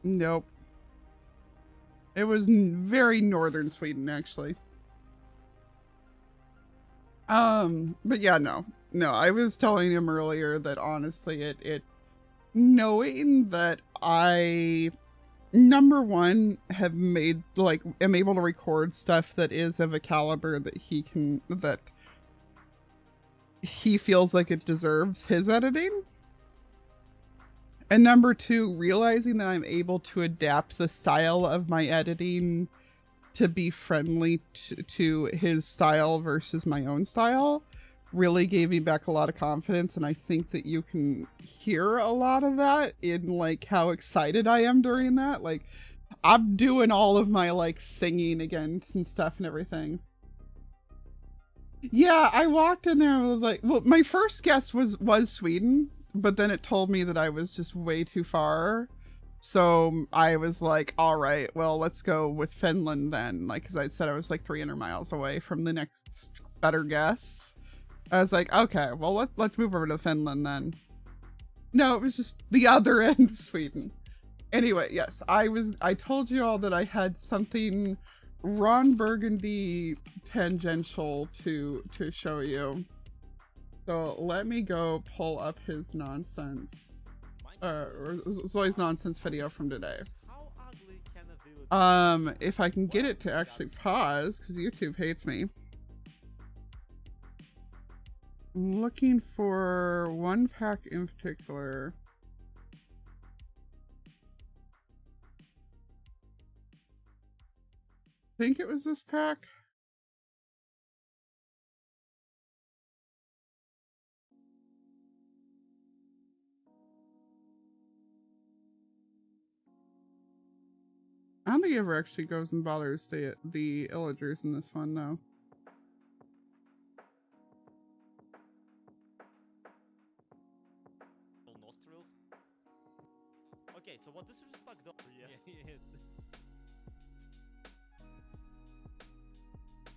Nope. It was very northern Sweden, actually. But yeah, no, I was telling him earlier that honestly, it knowing that I, number one, have made, like, am able to record stuff that is of a caliber that he feels like it deserves his editing. And number two, realizing that I'm able to adapt the style of my editing to be friendly to his style versus my own style really gave me back a lot of confidence. And I think that you can hear a lot of that in like how excited I am during that. Like I'm doing all of my like singing again and stuff and everything. Yeah, I walked in there and was like, well, my first guess was Sweden. But then it told me that I was just way too far. So I was like, all right, well, let's go with Finland then. Like, cause I said I was like 300 miles away from the next better guess. I was like, okay, well, let's move over to Finland then. No, it was just the other end of Sweden. Anyway, yes, I told you all that I had something Ron Burgundy tangential to show you. So let me go pull up his nonsense, or Zoe's nonsense video from today. If I can get it to actually pause, because YouTube hates me. I'm looking for one pack in particular. think it was this pack. I don't think he ever actually goes and bothers the illagers in this one, though. Nostrils. Okay, so what this is just like yes.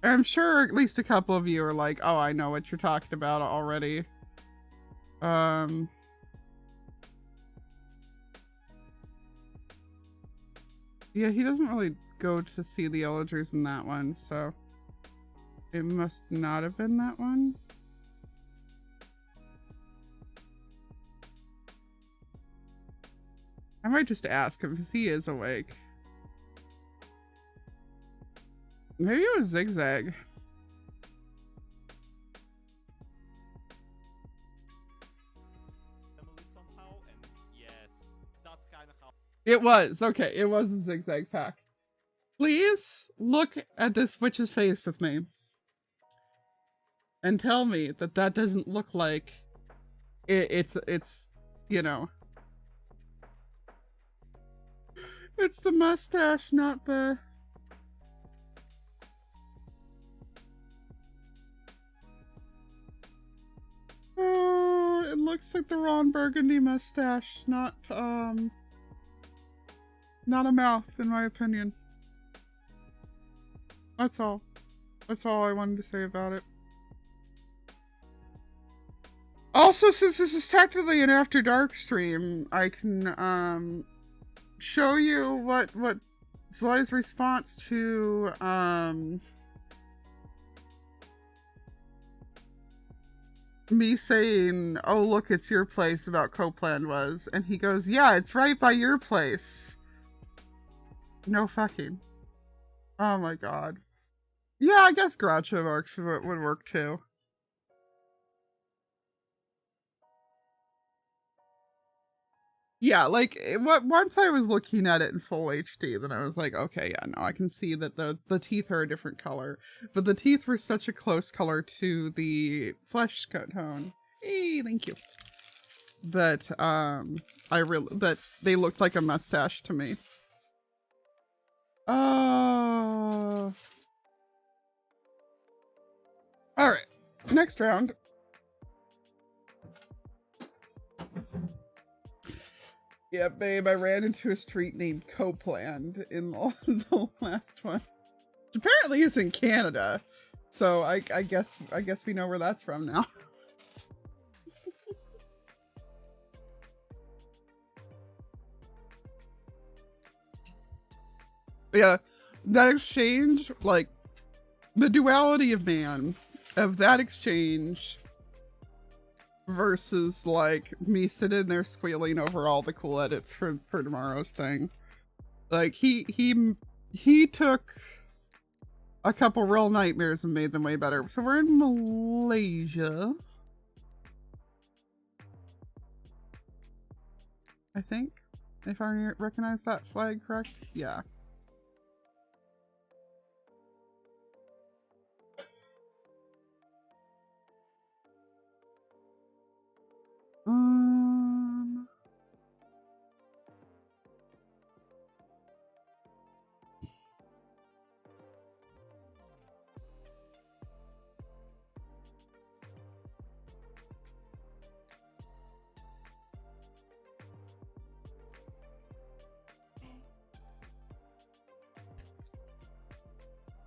I'm sure at least a couple of you are like, oh, I know what you're talking about already. Yeah, he doesn't really go to see the illagers in that one, so it must not have been that one. I might just ask him because he is awake. Maybe it was Zigzag. Somehow, and yes, that's kind of how. It was. Okay, it was a Zigzag pack. Please look at this witch's face with me. And tell me that that doesn't look like it's, you know. It's the mustache, not the... Oh, it looks like the Ron Burgundy mustache, not a mouth, in my opinion. That's all. That's all I wanted to say about it. Also, since this is technically an After Dark stream, I can, show you what Zoe's response to, me saying, oh, look, it's your place about Copeland was. And he goes, yeah, it's right by your place. No fucking. Oh my god. Yeah, I guess Groucho Marx would work too. Yeah, like, once I was looking at it in full HD, then I was like, okay, yeah, no, I can see that the teeth are a different color. But the teeth were such a close color to the flesh tone. Hey, thank you. That, that they looked like a mustache to me. Alright. Next round. Yeah, babe, I ran into a street named Copeland in the last one. Which apparently is in Canada. So I guess we know where that's from now. Yeah, that exchange, like, the duality of man, of that exchange versus, like, me sitting there squealing over all the cool edits for tomorrow's thing. Like, he took a couple real nightmares and made them way better. So we're in Malaysia, I think, if I recognize that flag correct. Yeah.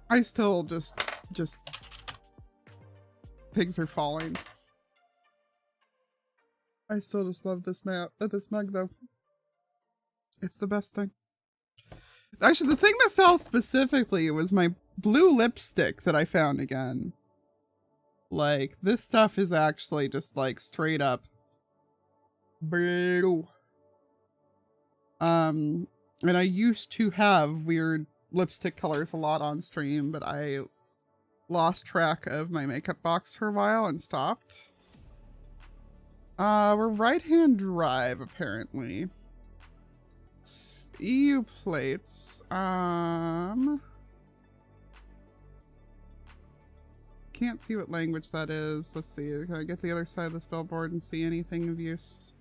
I still just pigs are falling. I still just love this map, this mug though. It's the best thing. Actually, the thing that fell specifically was my blue lipstick that I found again. Like, this stuff is actually just like straight up blue. And I used to have weird lipstick colors a lot on stream, but I lost track of my makeup box for a while and stopped. We're right-hand drive, apparently. EU plates, can't see what language that is. Let's see. Can I get the other side of this billboard and see anything of use?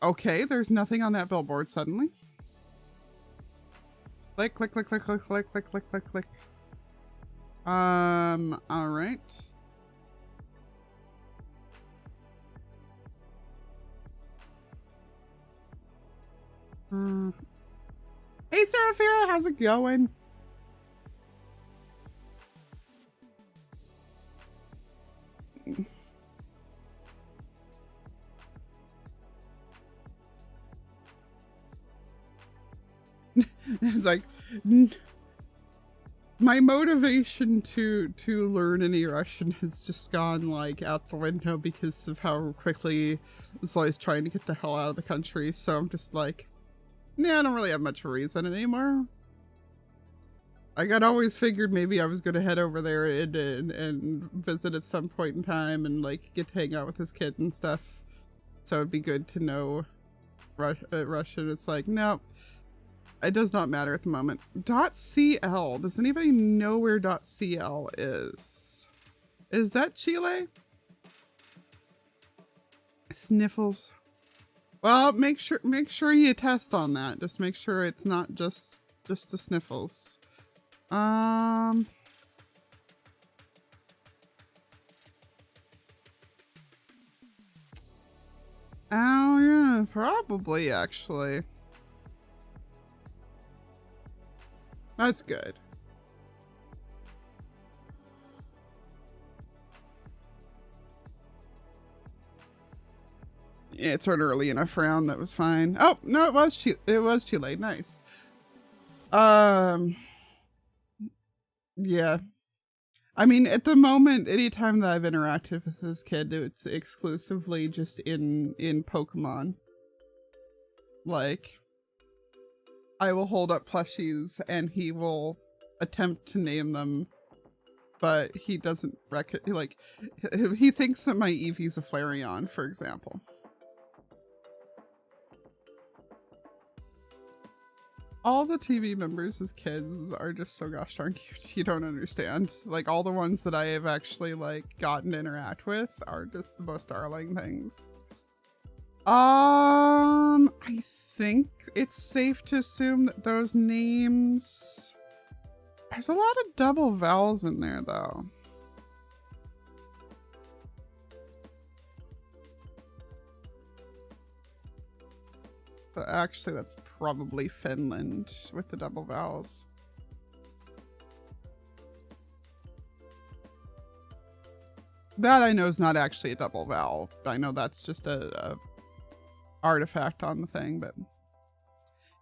Okay, there's nothing on that billboard suddenly. Click, click, click, click, click, click, click, click, click, click. All right. Hey, Seraphira, how's it going? It's like my motivation to learn any Russian has just gone like out the window because of how quickly Zoe's trying to get the hell out of the country. So I'm just like, nah, I don't really have much reason anymore. Like, I'd always figured maybe I was going to head over there and visit at some point in time and like get to hang out with this kid and stuff. So it'd be good to know Russian. It's like, no. It does not matter at the moment. .cl. Does anybody know where .cl is? Is that Chile? Sniffles. Well, make sure you test on that. Just make sure it's not just the sniffles. Oh yeah, probably actually. That's good. Yeah, it's sort of early enough round. That was fine. Oh no, it was too late. Nice. Yeah. I mean, at the moment, anytime that I've interacted with this kid, it's exclusively just in Pokemon. Like, I will hold up plushies and he will attempt to name them, but he doesn't like, he thinks that my Eevee's a Flareon, for example. All the TV members as kids are just so gosh darn cute. You don't understand. Like, all the ones that I have actually like gotten to interact with are just the most darling things. I think it's safe to assume that those names, there's a lot of double vowels in there though. But actually that's probably Finland with the double vowels. That I know is not actually a double vowel. I know that's just a artifact on the thing, but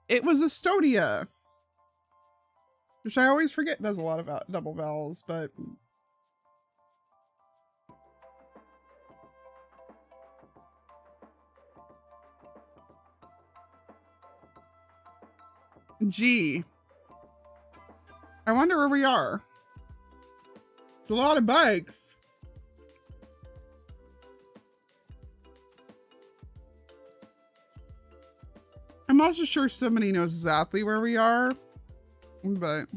it was Estonia, which I always forget does a lot of double vowels, but G. I wonder where we are. It's a lot of bikes. I'm also sure somebody knows exactly where we are, but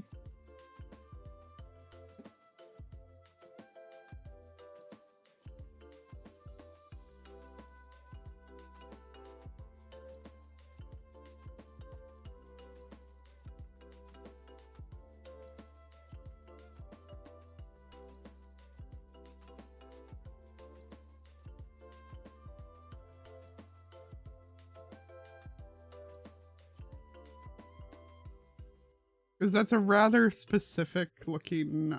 because that's a rather specific looking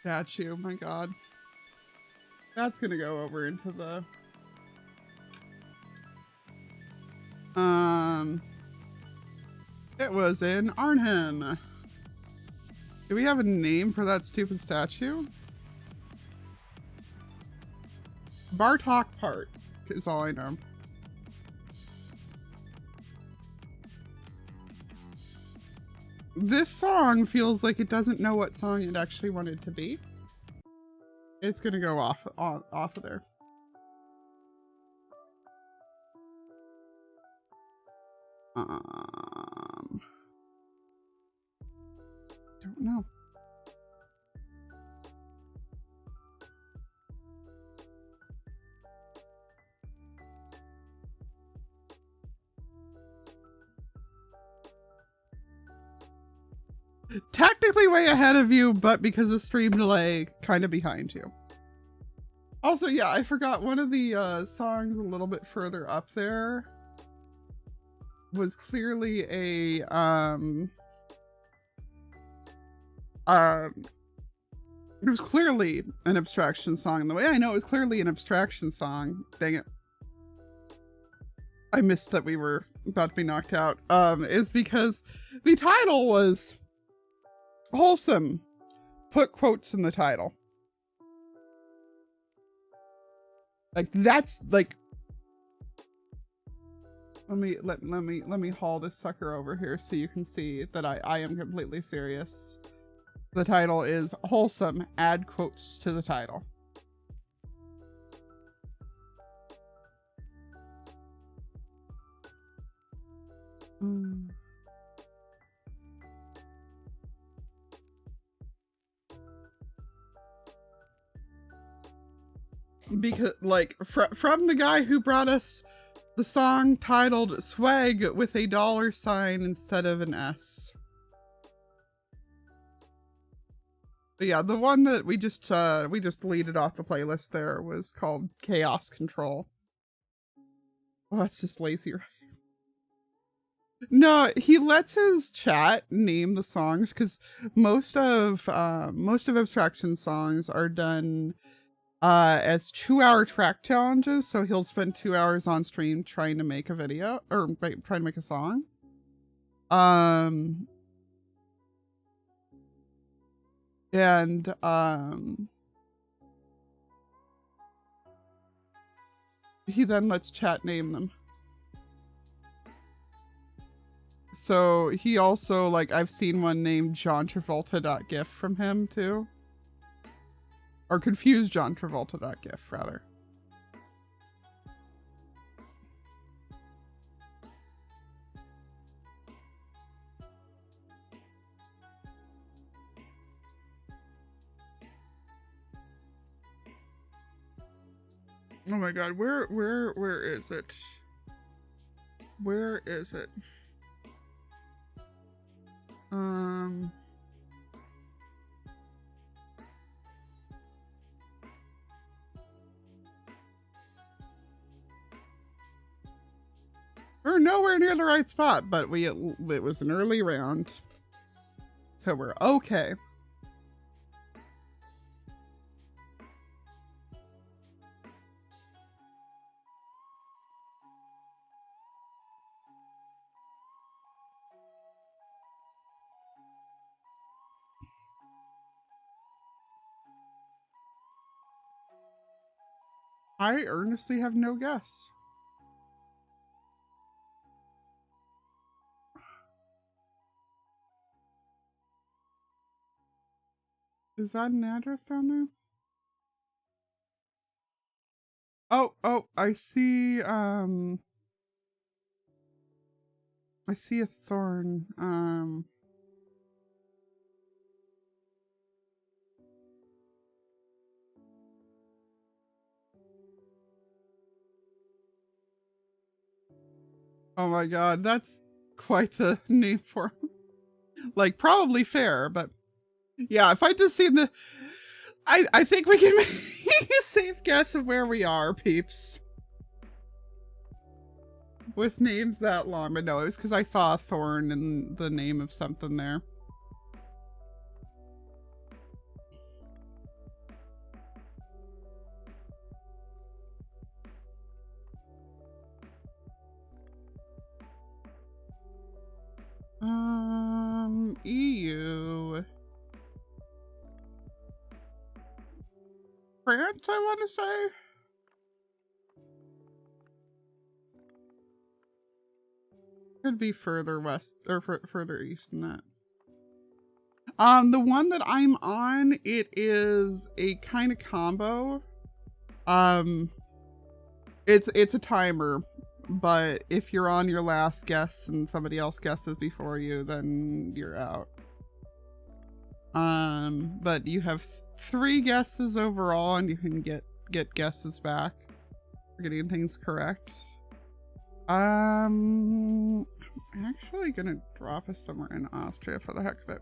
statue. My god, that's gonna go over into the it was in Arnhem. Do we have a name for that stupid statue? Bartok Park is all I know. This song feels like it doesn't know what song it actually wanted to be. It's gonna go off of there. know. Technically way ahead of you, but because of stream delay, kind of behind you. Also, yeah, I forgot one of the songs a little bit further up there was clearly a it was clearly an abstraction song. And the way I know it was clearly an abstraction song, dang it, I missed that we were about to be knocked out, is because the title was wholesome. Put quotes in the title. Like that's like, let me haul this sucker over here so you can see that I am completely serious. The title is wholesome. Add quotes to the title. Because like from the guy who brought us the song titled Swag with a $sign instead of an S. But yeah, the one that we just deleted off the playlist there was called Chaos Control. Well, that's just lazy, right? No, he lets his chat name the songs because most of abstraction songs are done as 2-hour track challenges. So he'll spend 2 hours on stream trying to make a video or trying to make a song. And he then lets chat name them. So he also, like, I've seen one named John Travolta.gif from him too. Or confused John Travolta.gif rather. Oh my god, where is it? Where is it? We're nowhere near the right spot, but it was an early round. So we're okay. I earnestly have no guess. Is that an address down there? Oh, I see, I see a thorn. Oh my god, that's quite the name for him. Like, probably fair, but yeah, if I just seen the... I think we can make a safe guess of where we are, peeps. With names that long, but no, it was because I saw a thorn in the name of something there. EU. France, I want to say. Could be further west or further east than that. The one that I'm on, it is a kind of combo. It's a timer, but if you're on your last guess and somebody else guesses before you, then you're out. But you have 3 guesses overall, and you can get guesses back for getting things correct. I'm actually gonna drop us somewhere in Austria for the heck of it.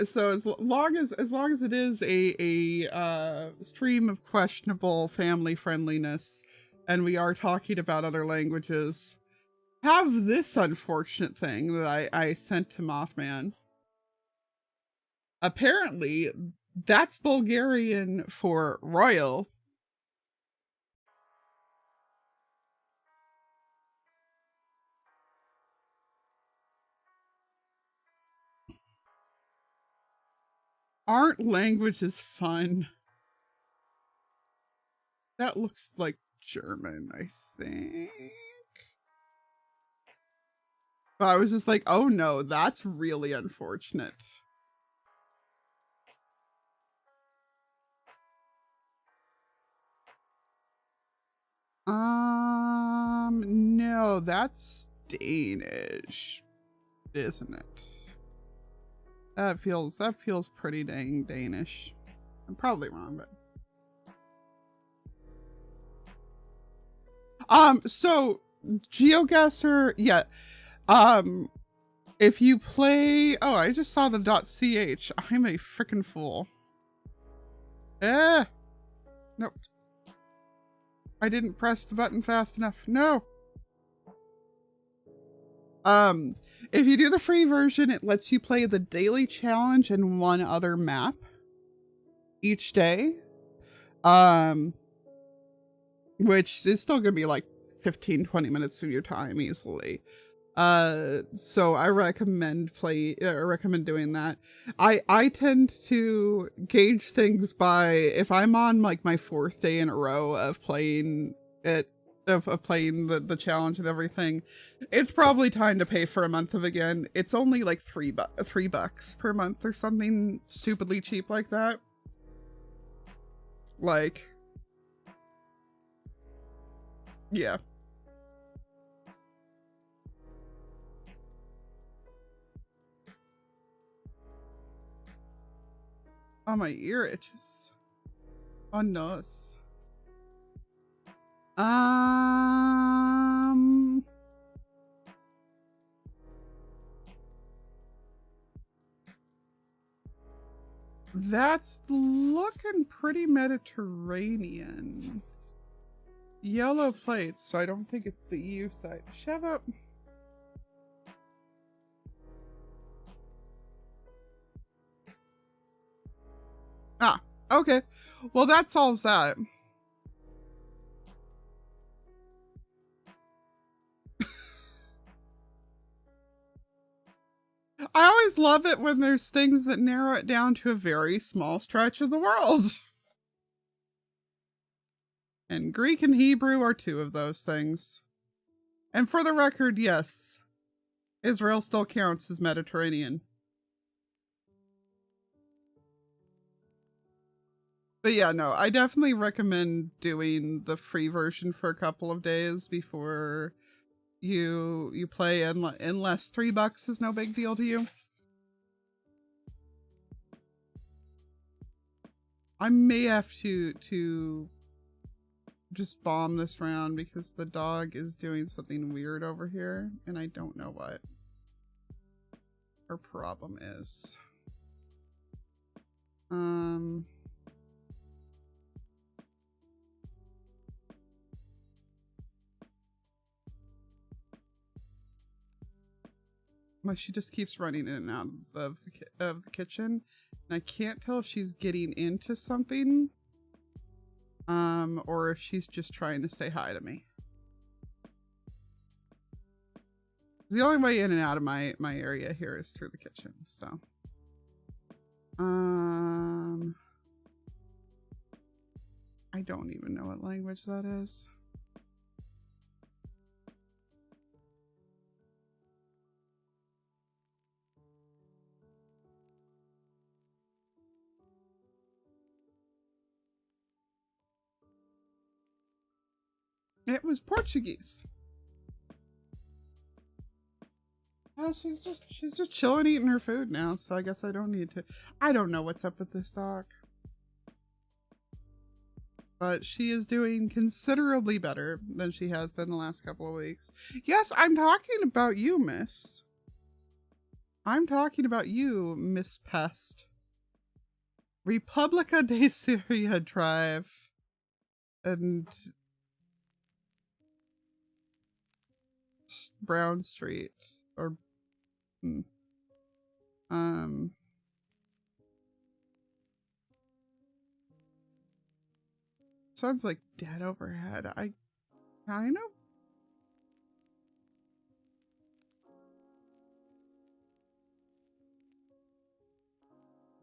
So as long as it is a stream of questionable family friendliness, and we are talking about other languages, have this unfortunate thing that I sent to Mothman. Apparently, that's Bulgarian for royal. Aren't languages fun? That looks like German, I think. But I was just like, oh no, that's really unfortunate. No, that's Danish, isn't it? That feels pretty dang Danish. I'm probably wrong, but so Geoguessr, yeah. If you play, oh, I just saw the .ch. I'm a freaking fool. Nope. I didn't press the button fast enough. No. If you do the free version, it lets you play the daily challenge and 1 other map each day. Which is still gonna be like 15-20 minutes of your time easily. So I recommend doing that. I tend to gauge things by if I'm on like my 4th day in a row of playing it, of playing the challenge and everything, it's probably time to pay for a month of again. It's only like $3 per month or something stupidly cheap like that. Like, yeah. Oh, my ear itches. Oh, no. That's looking pretty Mediterranean. Yellow plates, so I don't think it's the EU side. Shut up. Ah, okay. Well, that solves that. I always love it when there's things that narrow it down to a very small stretch of the world. And Greek and Hebrew are 2 of those things. And for the record, yes, Israel still counts as Mediterranean. But yeah, no, I definitely recommend doing the free version for a couple of days before you play, unless $3 is no big deal to you. I may have to just bomb this round because the dog is doing something weird over here and I don't know what her problem is. Like, she just keeps running in and out of the kitchen, and I can't tell if she's getting into something, or if she's just trying to say hi to me. The only way in and out of my area here is through the kitchen, so. I don't even know what language that is. It was Portuguese. Oh, she's just chilling, eating her food now, so I guess I don't need to. I don't know what's up with this dog. But she is doing considerably better than she has been the last couple of weeks. Yes, I'm talking about you, miss. I'm talking about you, Miss Pest. Republica de Syria Drive. And Brown Street. Or sounds like dead overhead. I kind of.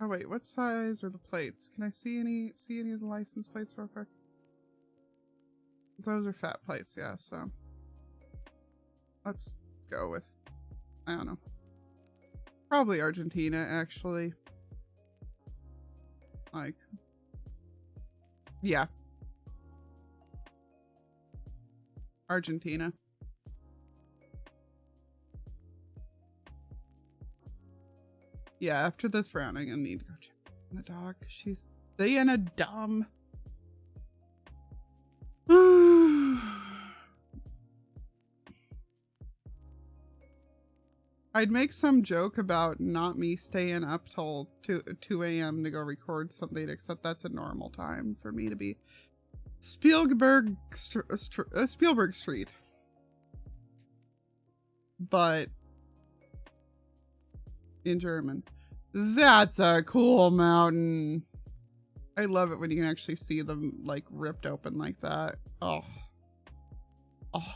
Oh wait, what size are the plates? Can I see any of the license plates real quick? Those are fat plates, yeah, so let's go with, I don't know. Probably Argentina, actually. Like, yeah. Argentina. Yeah, after this round, I'm gonna need to go check on the dog. She's being a dumb. I'd make some joke about not me staying up till 2 a.m. to go record something, except that's a normal time for me to be Spielberg Street. But in German. That's a cool mountain. I love it when you can actually see them like ripped open like that. Oh,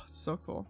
so cool.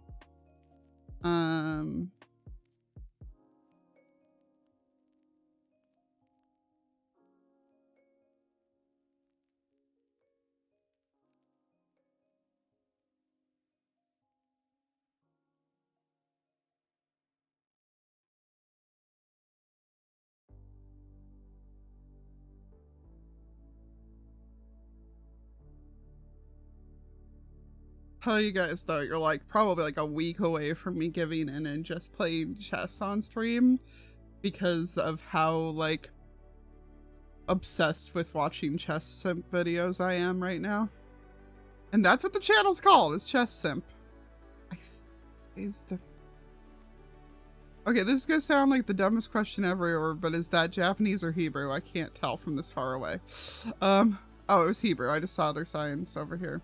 Tell you guys though, you're like probably like a week away from me giving in and just playing chess on stream because of how like obsessed with watching chess simp videos I am right now. And that's what the channel's called, is Chess Simp. Okay, this is gonna sound like the dumbest question ever, but is that Japanese or Hebrew? I can't tell from this far away. Oh, it was Hebrew. I just saw their signs over here.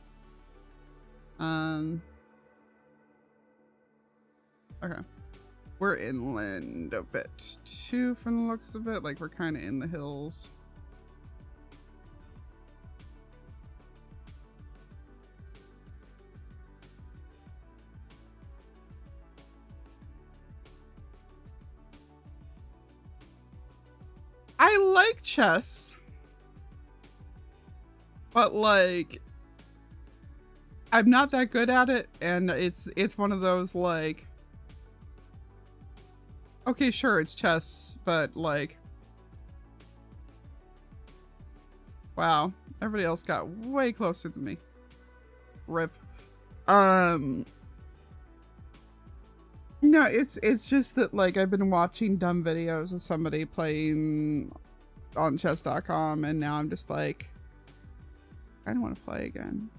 Okay. We're inland a bit too from the looks of it. Like we're kind of in the hills. I like chess, but like I'm not that good at it, and it's one of those like, okay, sure, it's chess, but like, wow, everybody else got way closer than me. Rip. No, it's just that like I've been watching dumb videos of somebody playing on chess.com, and now I'm just like, I don't want to play again.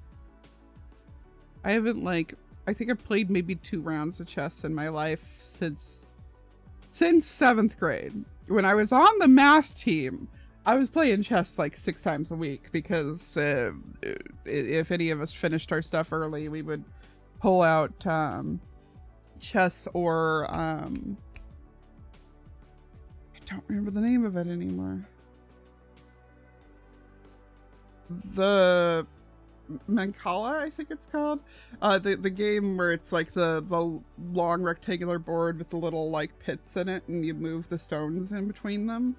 I haven't like, I think I've played maybe 2 rounds of chess in my life since 7th grade. When I was on the math team, I was playing chess like 6 times a week because if any of us finished our stuff early, we would pull out chess or I don't remember the name of it anymore. The Mancala, I think it's called. The game where it's like the long rectangular board with the little like pits in it, and you move the stones in between them.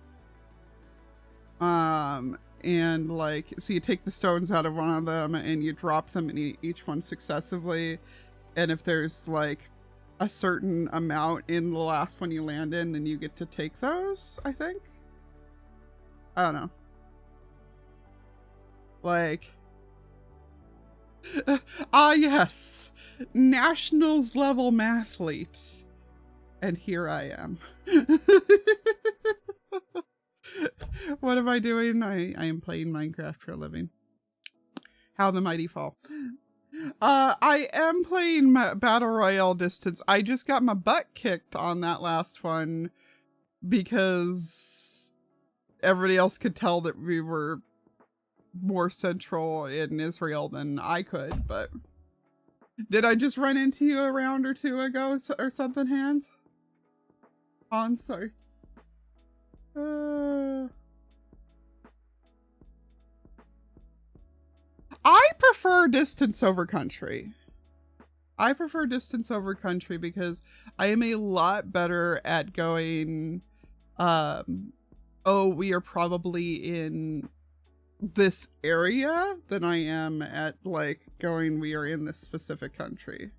And like, so you take the stones out of one of them and you drop them in each one successively. And if there's like a certain amount in the last one you land in, then you get to take those, I think. I don't know. Like, yes, nationals level mathlete. And here I am. What am I doing? I am playing Minecraft for a living. How the mighty fall. I am playing Battle Royale Distance. I just got my butt kicked on that last one because everybody else could tell that we were more central in Israel than I could, but did I just run into you a round or two ago or something, Hans? I'm sorry. I prefer distance over country. I prefer distance over country because I am a lot better at going, oh, we are probably in this area than I am at like going, we are in this specific country.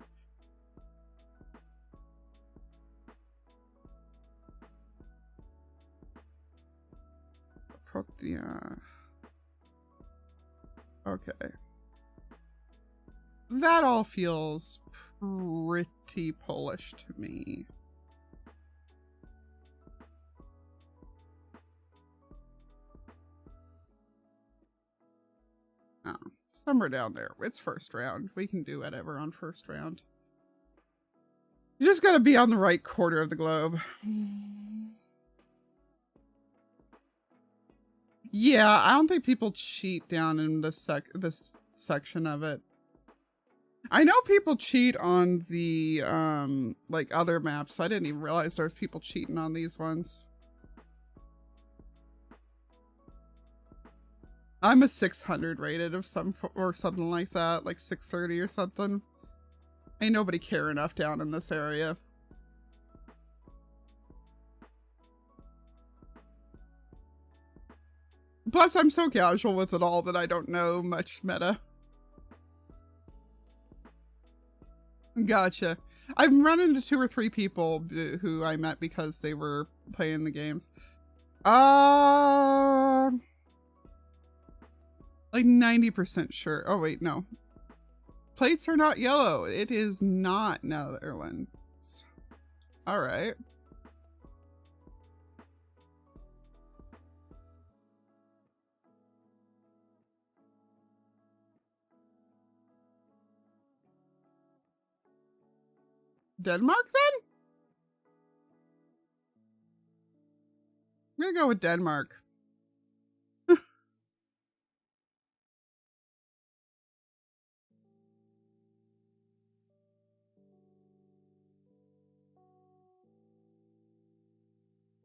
Yeah. Okay. That all feels pretty Polish to me. Oh, somewhere down there. It's first round. We can do whatever on first round. You just gotta be on the right quarter of the globe. Yeah, I don't think people cheat down in this section of it. I know people cheat on the like other maps, so I didn't even realize there's people cheating on these ones. I'm a 600 rated of or something like that, like 630 or something. Ain't nobody care enough down in this area. Plus, I'm so casual with it all that I don't know much meta. Gotcha. I've run into 2 or 3 people who I met because they were playing the games. Like 90% sure. Oh wait, no. Plates are not yellow. It is not Netherlands. All right. Denmark then? I'm gonna go with Denmark.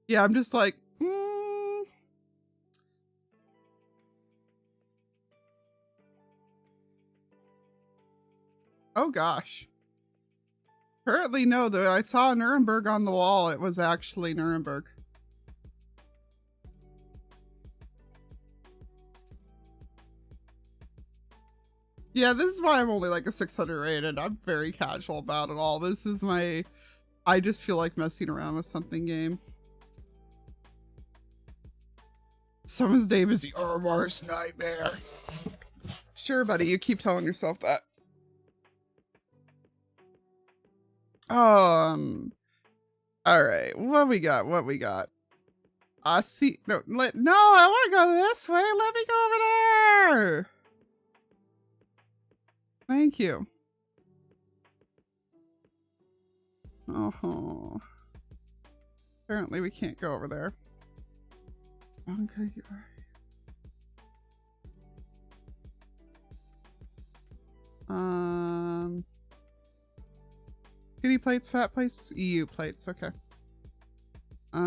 Yeah, I'm just like, oh gosh. Currently, no, though. I saw Nuremberg on the wall. It was actually Nuremberg. Yeah, this is why I'm only like a 600 rated. I'm very casual about it all. This is my, I just feel like messing around with something game. Someone's name is your worst nightmare. Sure, buddy. You keep telling yourself that. All right. What we got? What we got? I see. No, I want to go this way. Let me go over there. Thank you. Oh. Apparently we can't go over there. Okay. Skinny plates, fat plates, EU plates. Okay. I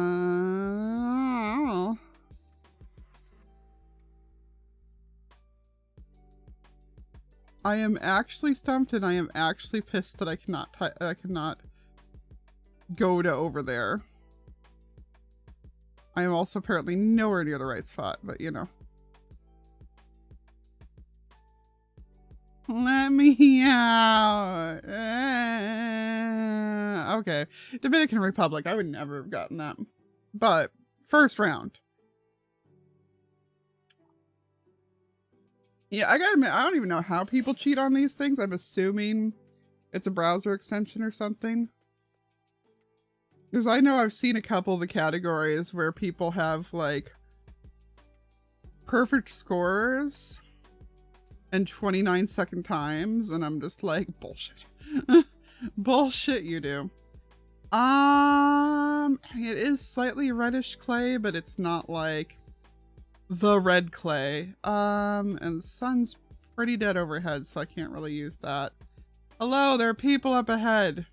am actually stumped, and I am actually pissed that I cannot go to over there. I am also apparently nowhere near the right spot, but you know. Let me out. Okay. Dominican Republic. I would never have gotten that. But first round. Yeah, I gotta admit, I don't even know how people cheat on these things. I'm assuming it's a browser extension or something. Because I know I've seen a couple of the categories where people have like perfect scores and 29-second times, and I'm just like, bullshit. Bullshit you do. It is slightly reddish clay, but it's not like the red clay. And the sun's pretty dead overhead, so I can't really use that. Hello, there are people up ahead.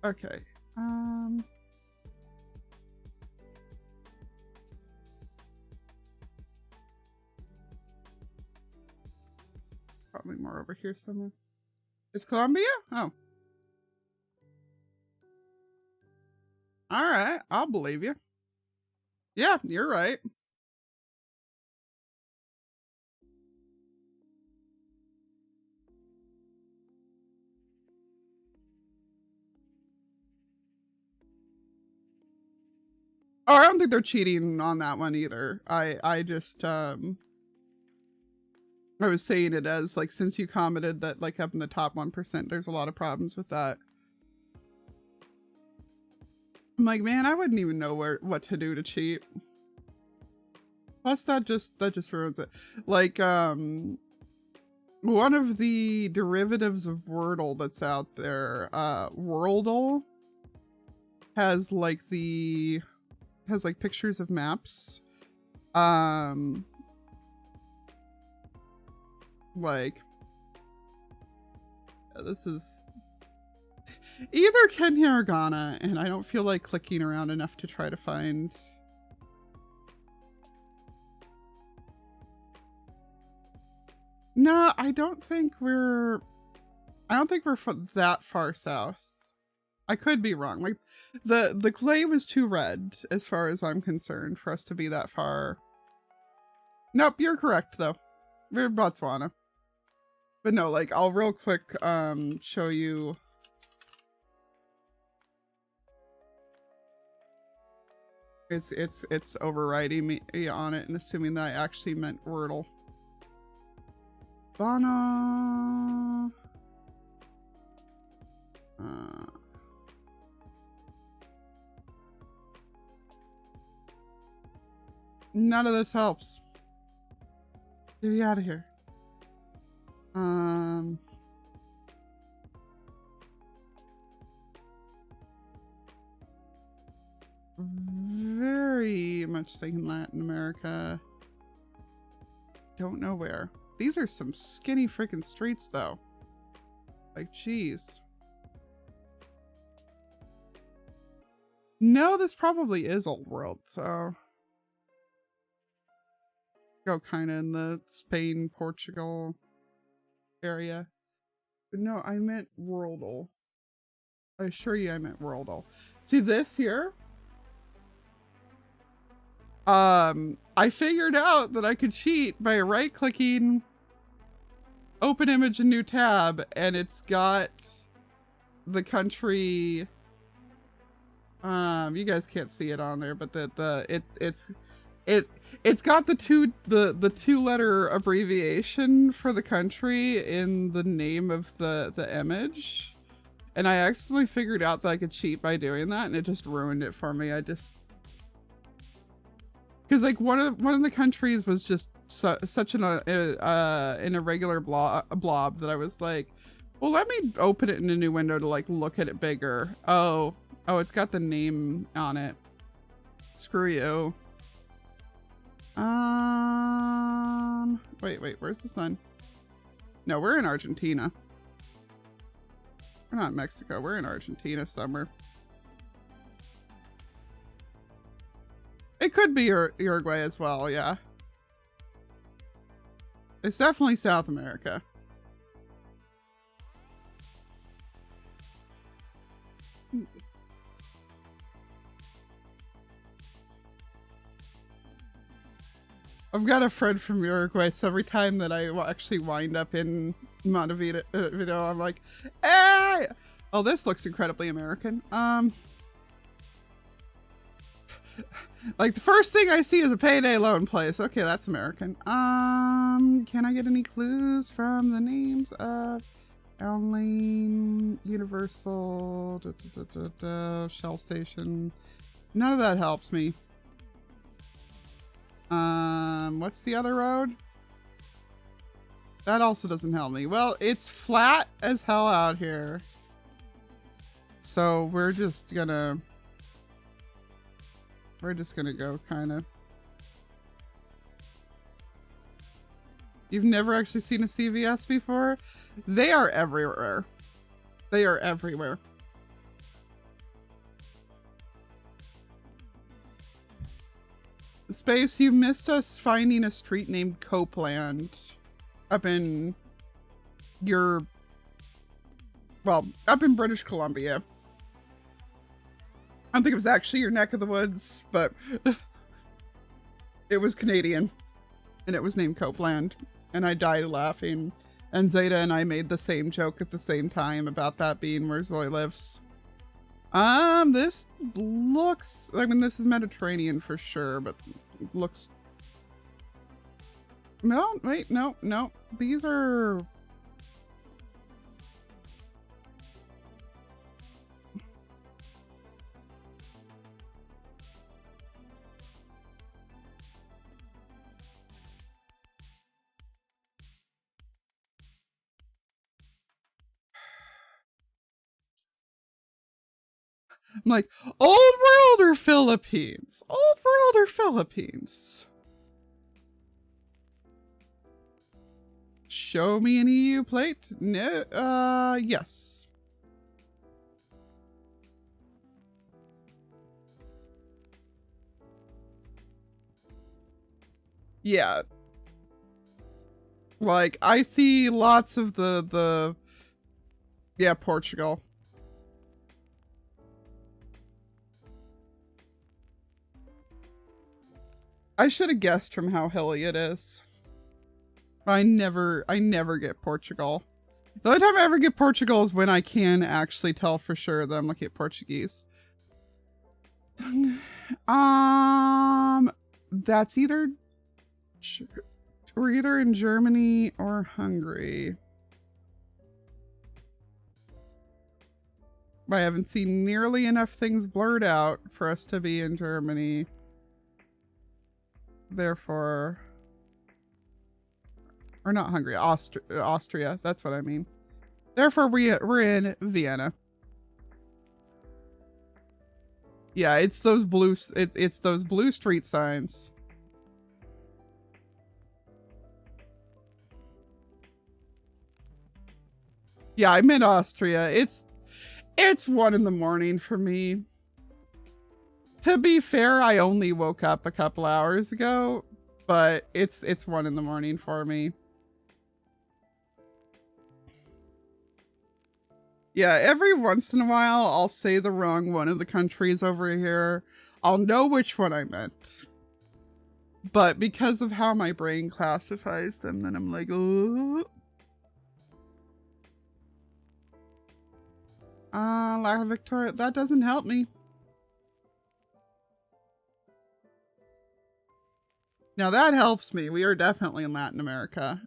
Okay. Probably more over here somewhere. It's Colombia? Oh. All right, I'll believe you. Yeah, you're right. Oh, I don't think they're cheating on that one either. I just I was saying it as like, since you commented that like up in the top 1%, there's a lot of problems with that. I'm like, man, I wouldn't even know what to do to cheat. Plus that just ruins it. Like one of the derivatives of Wordle that's out there, Worldle, has like pictures of maps. Like, this is either Kenya or Ghana, and I don't feel like clicking around enough to try to find. No, I don't think we're that far south. I could be wrong. Like the clay was too red as far as I'm concerned for us to be that far. Nope, you're correct though. We're Botswana. But no, like I'll real quick show you. It's overriding me on it and assuming that I actually meant Wordle. Bono. None of this helps. Get me out of here. Very much thinking Latin America. Don't know where. These are some skinny freaking streets though. Like, geez. No, this probably is old world, so go kind of in the Spain, Portugal area. But no, I meant Worldle. I assure you I meant Worldle. See this here? I figured out that I could cheat by right-clicking, open image, a new tab, and it's got the country. You guys can't see it on there, but it's got the two-letter abbreviation for the country in the name of the image, and I accidentally figured out that I could cheat by doing that, and it just ruined it for me. Because like one of the countries was just such an irregular blob that I was like, well, let me open it in a new window to like look at it bigger. Oh, it's got the name on it. Screw you. Wait, where's the sun? No, we're in Argentina. We're not in Mexico. We're in Argentina somewhere. It could be Uruguay as well, yeah. It's definitely South America. I've got a friend from Uruguay, so every time that I actually wind up in Montevideo, I'm like, hey! Oh, this looks incredibly American. Like the first thing I see is a payday loan place. Okay, that's American. Can I get any clues from the names of Lane, Universal, Shell Station? None of that helps me. What's the other road? That also doesn't help me. Well, it's flat as hell out here. So we're just gonna go kind of. You've never actually seen a CVS before? They are everywhere. They are everywhere. Space, you missed us finding a street named Copeland up in up in British Columbia. I don't think it was actually your neck of the woods, but it was Canadian and it was named Copeland, and I died laughing, and Zeta and I made the same joke at the same time about that being where Zoe lives. This looks, I mean, this is Mediterranean for sure, but it looks, no, wait, no, these are, I'm like, old world or Philippines? Old world or Philippines? Show me an EU plate? No, yes. Yeah. Like, I see lots of yeah, Portugal. I should have guessed from how hilly it is. I never get Portugal. The only time I ever get Portugal is when I can actually tell for sure that I'm looking at Portuguese. That's either we're either in Germany or Hungary. I haven't seen nearly enough things blurred out for us to be in Germany. Therefore, or not Hungary, Austria. That's what I mean. Therefore, we're in Vienna. Yeah, it's those blue. It's those blue street signs. Yeah, I'm in Austria. It's 1 in the morning for me. To be fair, I only woke up a couple hours ago, but it's 1 in the morning for me. Yeah, every once in a while, I'll say the wrong one of the countries over here. I'll know which one I meant. But because of how my brain classifies them, then I'm like, oh. La Victoria, that doesn't help me. Now that helps me. We are definitely in Latin America.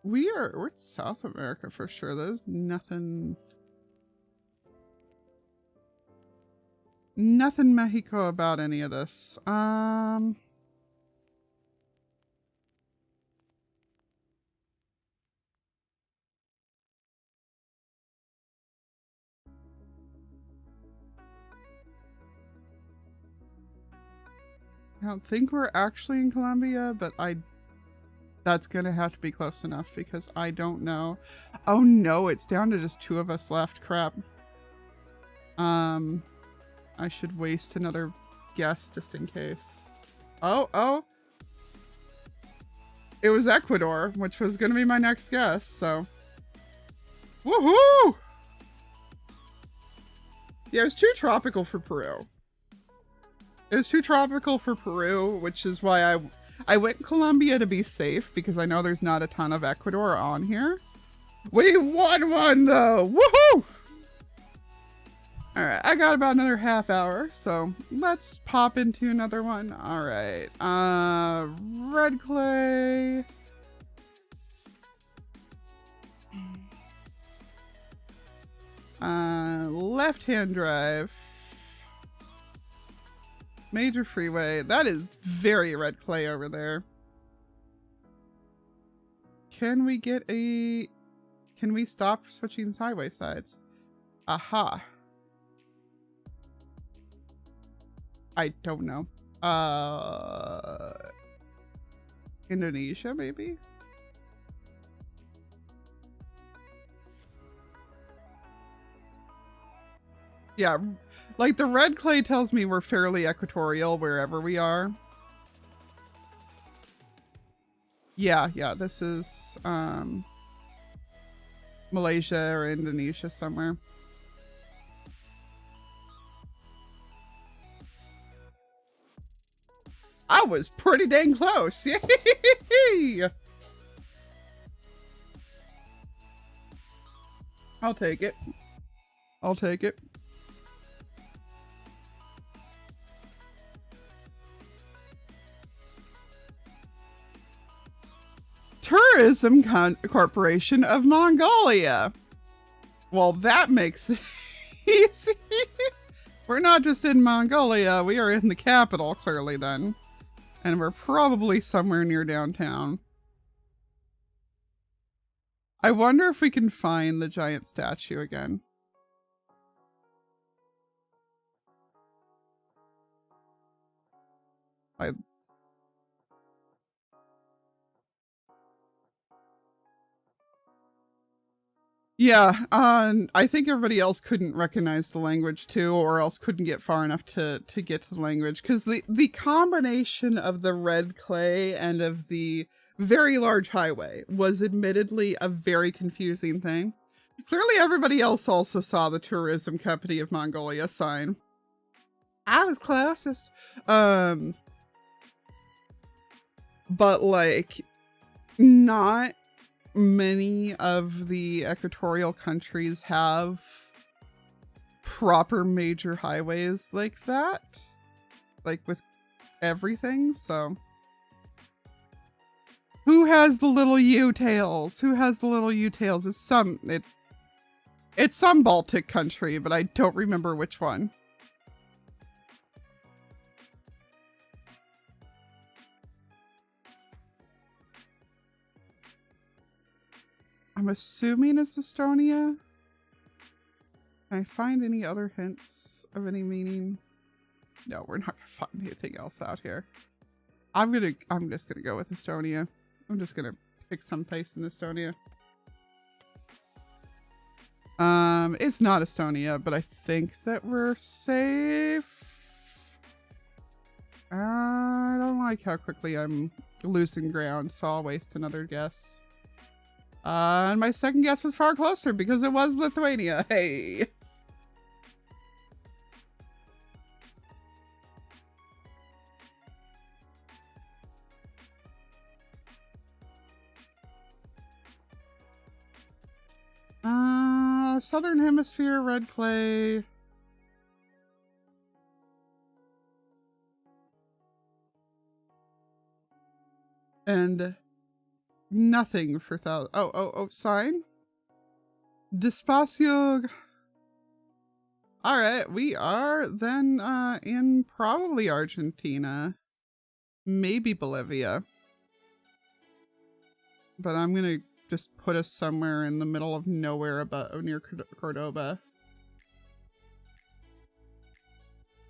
We're South America for sure. There's nothing Mexico about any of this. I don't think we're actually in Colombia, but that's gonna have to be close enough because I don't know. Oh no, it's down to just 2 of us left. Crap. I should waste another guess just in case. Oh. It was Ecuador, which was gonna be my next guess, so. Woohoo! Yeah, it was too tropical for Peru. It was too tropical for Peru, which is why I went Colombia to be safe, because I know there's not a ton of Ecuador on here. We won one though! Woohoo! All right, I got about another half hour, so let's pop into another one. All right, red clay. Left-hand drive. Major freeway. That is very red clay over there. Can we get a... Can we stop switching highway sides? Aha. I don't know. Indonesia, maybe? Yeah, like the red clay tells me we're fairly equatorial wherever we are. Yeah, this is Malaysia or Indonesia somewhere. I was pretty dang close. Yay! I'll take it. I'll take it. Tourism Corporation of Mongolia. Well, that makes it easy. We're not just in Mongolia, we are in the capital, clearly then. And we're probably somewhere near downtown. I wonder if we can find the giant statue again. Yeah, I think everybody else couldn't recognize the language too, or else couldn't get far enough to get to the language, because the combination of the red clay and of the very large highway was admittedly a very confusing thing. Clearly everybody else also saw the Tourism Company of Mongolia sign. I was closest. But like, not many of the equatorial countries have proper major highways like that, like with everything. So who has the little U-tails? Who has the little U-tails? It's some Baltic country, but I don't remember which one. I'm assuming it's Estonia. Can I find any other hints of any meaning? No, we're not gonna find anything else out here. I'm just gonna go with Estonia. I'm just gonna pick some place in Estonia. It's not Estonia, but I think that we're safe. I don't like how quickly I'm losing ground, so I'll waste another guess. And my second guess was far closer because it was Lithuania. Hey. Southern Hemisphere, red clay. And nothing for thousand. Oh, sign? Despacio. All right, we are then in probably Argentina, maybe Bolivia. But I'm gonna just put us somewhere in the middle of nowhere about near Cordoba.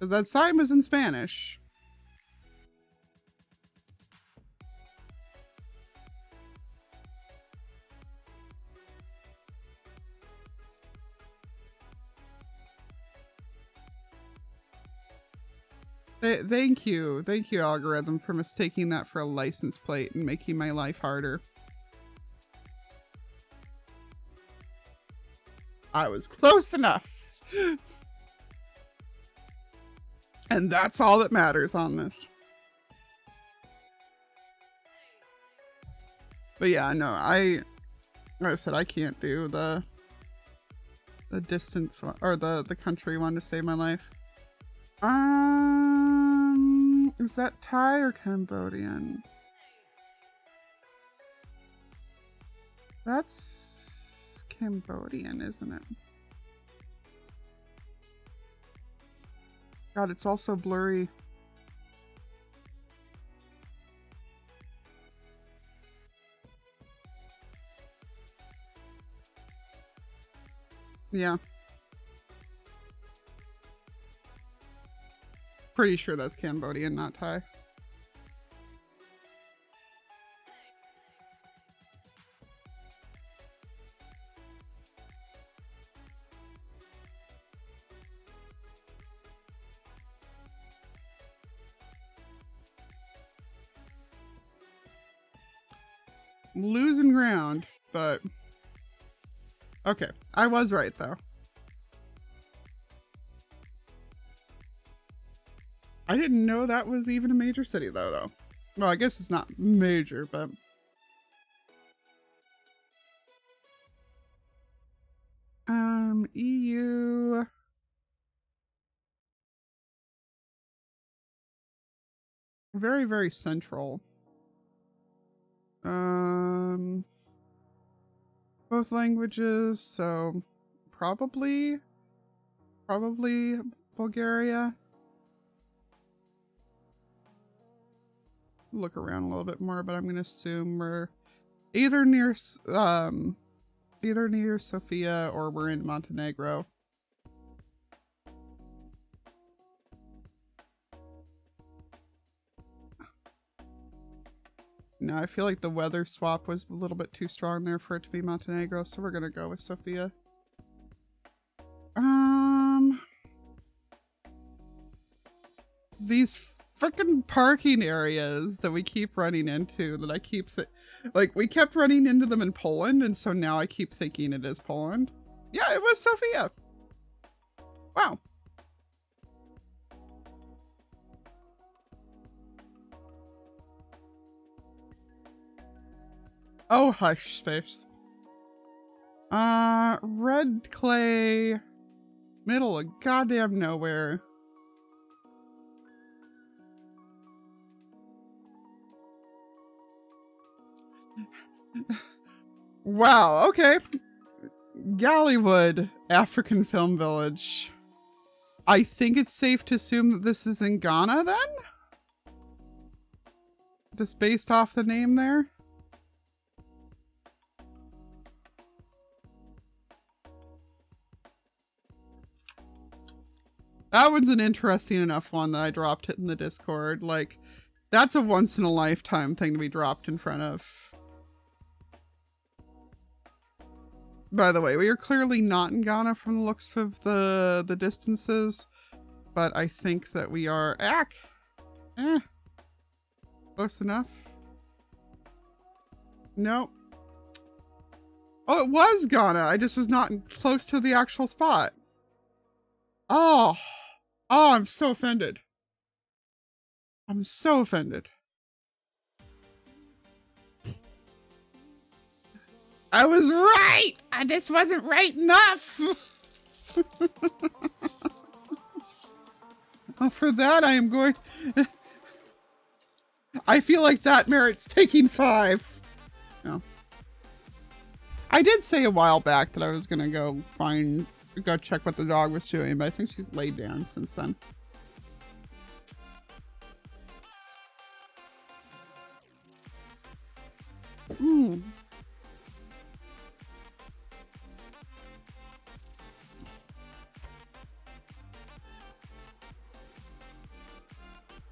That sign was in Spanish. Thank you, algorithm, for mistaking that for a license plate and making my life harder. I was close enough. And that's all that matters on this. But yeah, no, like I said, I can't do the the distance one, or the country one to save my life. Is that Thai or Cambodian? That's Cambodian, isn't it? God, it's also blurry. Yeah. Pretty sure that's Cambodian, not Thai. Losing ground, but okay. I was right though. I didn't know that was even a major city though. Well, I guess it's not major, but EU. Very, very central. Both languages, so probably Bulgaria. Look around a little bit more, but I'm going to assume we're either near Sofia or we're in Montenegro. No, I feel like the weather swap was a little bit too strong there for it to be Montenegro, so we're going to go with Sofia. These freaking parking areas that we keep running into, that I keep like we kept running into them in Poland, and so now I keep thinking it is Poland. Yeah, it was Sofia. Wow. Oh, hush space. Red clay, middle of goddamn nowhere. Wow, okay. Gallywood, African Film Village. I think it's safe to assume that this is in Ghana then? Just based off the name there? That one's an interesting enough one that I dropped it in the Discord. Like, that's a once in a lifetime thing to be dropped in front of. By the way, we are clearly not in Ghana from the looks of the distances, but I think that we are close enough. Nope. Oh, it was Ghana. I just was not close to the actual spot. Oh, I'm so offended. I'm so offended. I was right. I just wasn't right enough. Well, for that, I am going. I feel like that merits taking 5. No. I did say a while back that I was going to go check what the dog was doing, but I think she's laid down since then.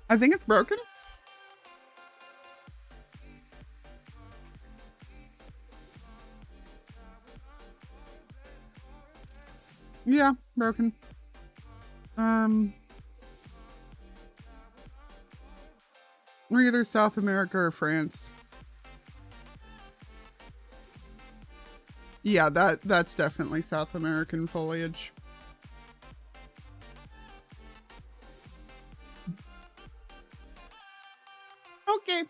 I think it's broken. Yeah, broken. We're either South America or France. Yeah, that's definitely South American foliage. Okay.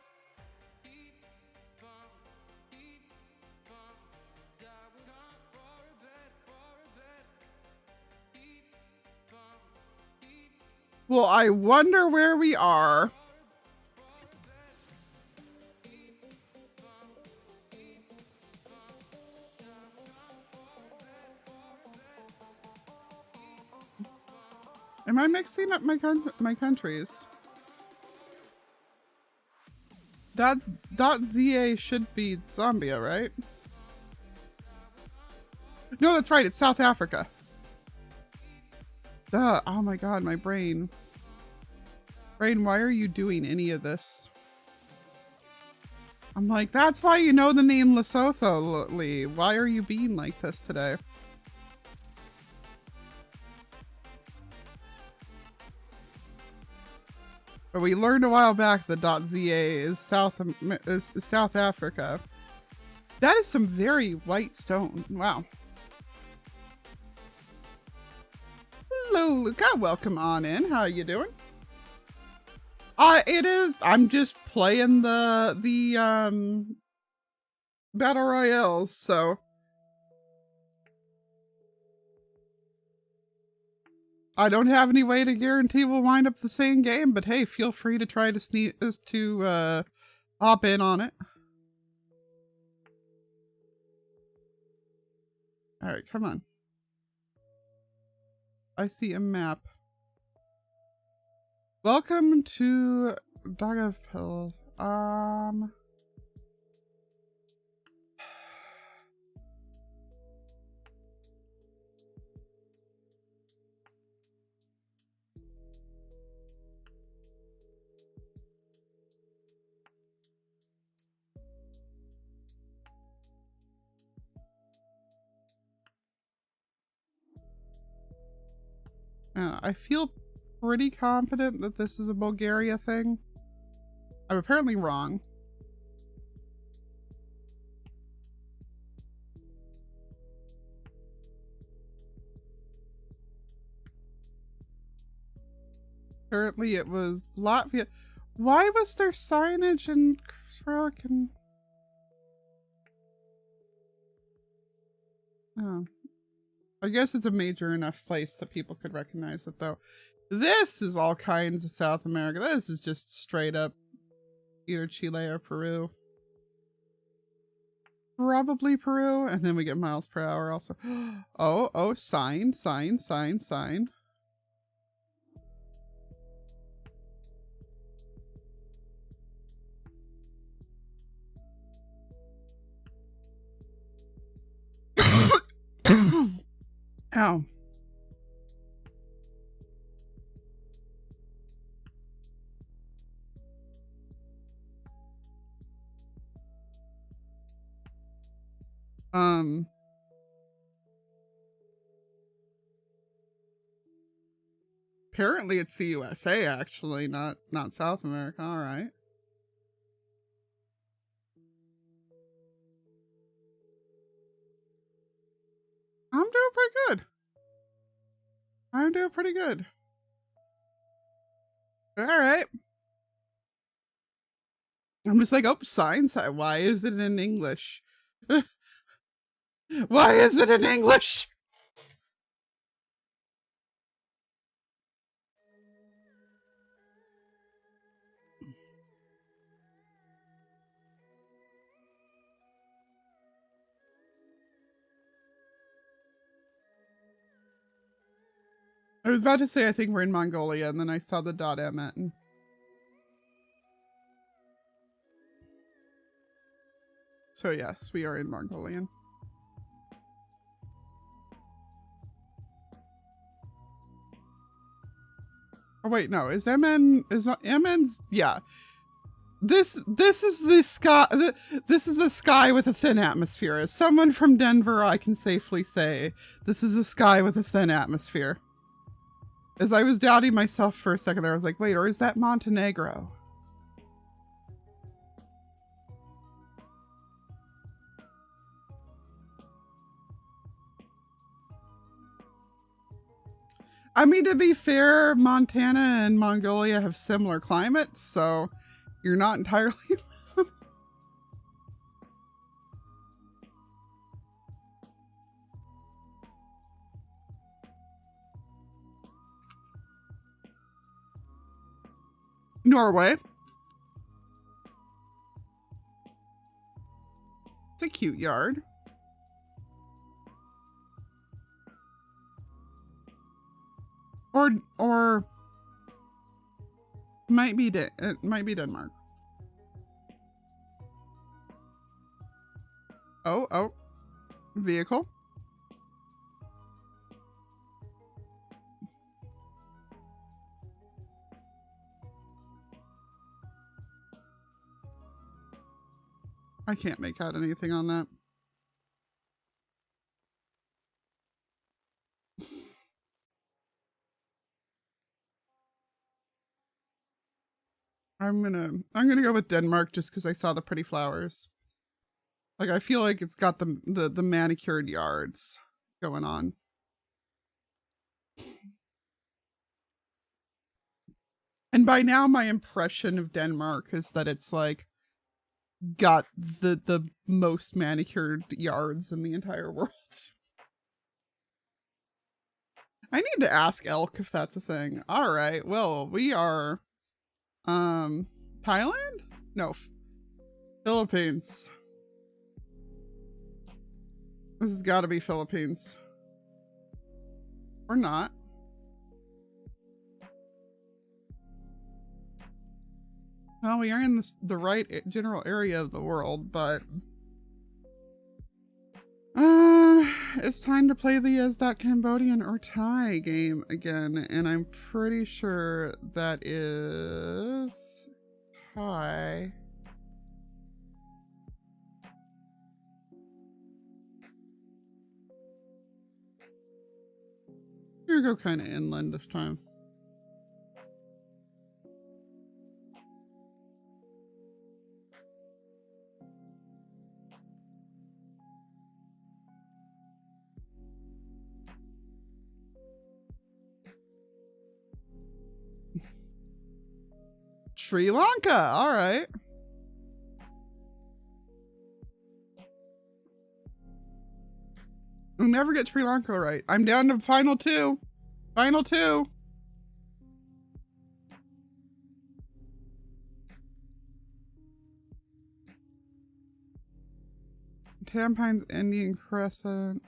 Well, I wonder where we are. Am I mixing up my countries? .za should be Zambia, right? No, that's right. It's South Africa. Duh. Oh my god, my brain. Brain, why are you doing any of this? I'm like, that's why you know the name Lesotho, Lee. Why are you being like this today? But we learned a while back that .za is South Africa. That is some very white stone. Wow. Hello, Luca. Welcome on in. How are you doing? It is. I'm just playing the battle royales, so I don't have any way to guarantee we'll wind up the same game. But hey, feel free to try to hop in on it. All right, come on. I see a map. Welcome to Dagavpil. I feel pretty confident that this is a Bulgaria thing. I'm apparently wrong. Apparently it was Latvia. Why was there signage in fucking... Oh. I guess it's a major enough place that people could recognize it, though. This is all kinds of South America. This is just straight up either Chile or Peru. Probably Peru. And then we get miles per hour also. Oh, sign. Ow. Apparently it's the USA, actually, not South America. All right. I'm doing pretty good. All right. I'm just like, oh, signs. Why is it in English? Why is it in English? I was about to say, I think we're in Mongolia, and then I saw the .m. So yes, we are in Mongolian. Oh wait, no, is MN's, yeah. This is the sky, this is a sky with a thin atmosphere. As someone from Denver, I can safely say, this is a sky with a thin atmosphere. As I was doubting myself for a second there, I was like, wait, or is that Montenegro? I mean, to be fair, Montana and Mongolia have similar climates, so you're not entirely... Norway. It's a cute yard. Or might be it might be Denmark. Oh, vehicle. I can't make out anything on that. I'm gonna go with Denmark just because I saw the pretty flowers. Like I feel like it's got the manicured yards going on. And by now my impression of Denmark is that it's like got the most manicured yards in the entire world. I need to ask Elk if that's a thing. All right. Well, we are Thailand? No. Philippines. This has got to be Philippines. Or not. Well, we are in the right general area of the world, but it's time to play the Is That Cambodian or Thai game again, and I'm pretty sure that is Thai. We're gonna go kind of inland this time. Sri Lanka, all right. We'll never get Sri Lanka right. I'm down to final two. Final two. Tampines Indian Crescent.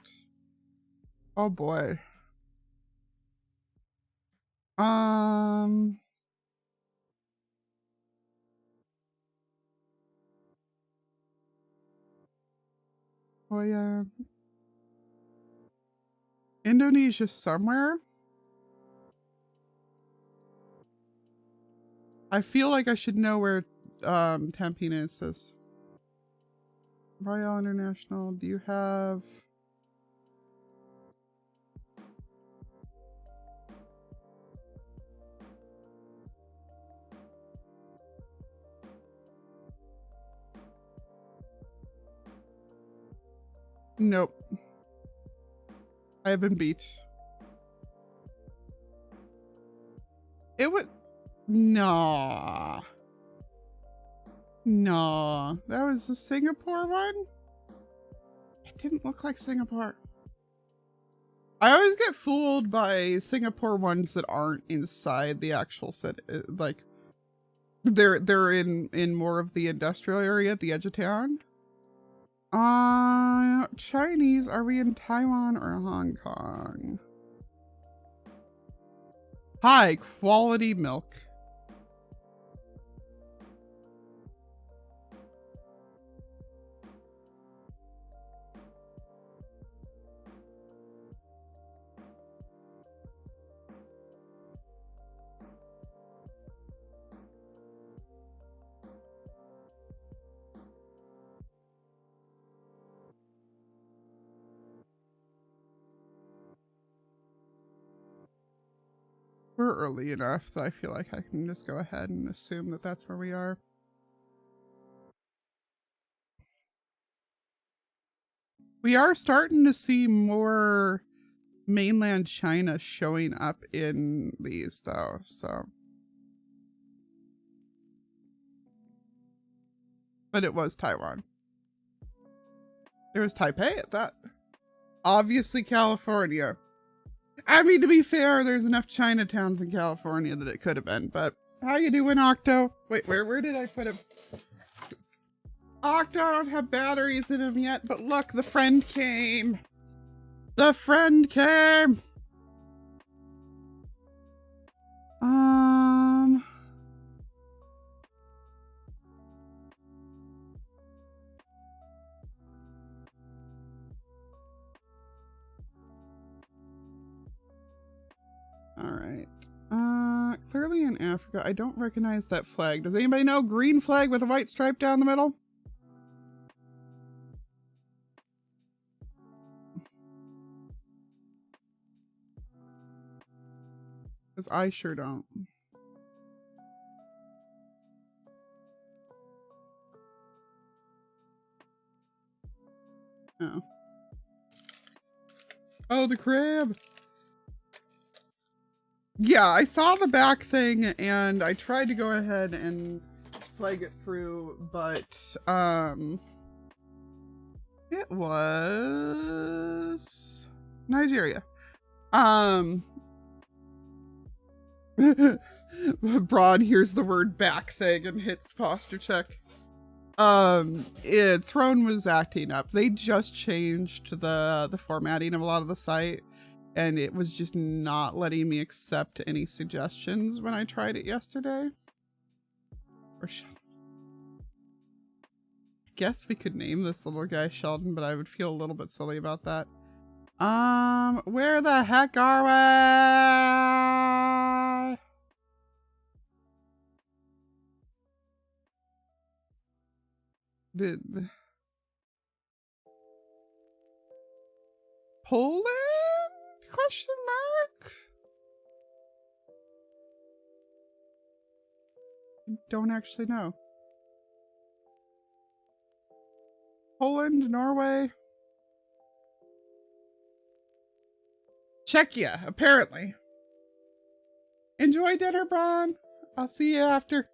Oh boy. Oh yeah. Indonesia somewhere? I feel like I should know where Tampines is. Royal International, do you have... Nope. I have been beat. It was... Nah. Nah. That was the Singapore one? It didn't look like Singapore. I always get fooled by Singapore ones that aren't inside the actual city. Like, they're in more of the industrial area at the edge of town. Chinese, are we in Taiwan or Hong Kong? High quality milk. We're early enough that I feel like I can just go ahead and assume that that's where we are. We are starting to see more mainland China showing up in these though, so. But it was Taiwan. There was Taipei at that. Obviously California. I mean, to be fair, there's enough Chinatowns in California that it could have been, but How you doing, Octo? Wait, where did I put him? Octo, I don't have batteries in him yet, but look, the friend came. The friend came. All right. Clearly in Africa. I don't recognize that flag. Does anybody know? Green flag with a white stripe down the middle? Because I sure don't. Oh. Oh, the crab. Yeah, I saw the back thing and I tried to go ahead and flag it through, but it was Nigeria. Braun hears the word back thing and hits posture check. Throne was acting up. They just changed the formatting of a lot of the site, and it was just not letting me accept any suggestions when I tried it yesterday. Or I guess we could name this little guy Sheldon, but I would feel a little bit silly about that. Where the heck are we? Poland? Question mark? Don't actually know. Poland, Norway. Czechia, apparently. Enjoy dinner, Braun. I'll see you after.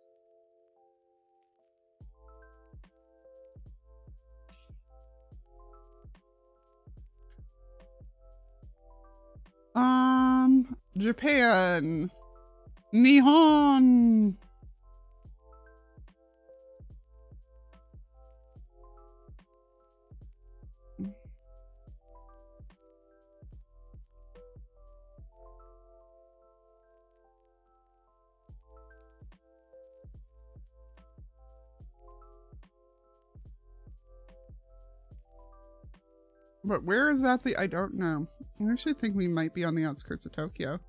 Japan. Nihon. But where is that? I don't know. I actually think we might be on the outskirts of Tokyo.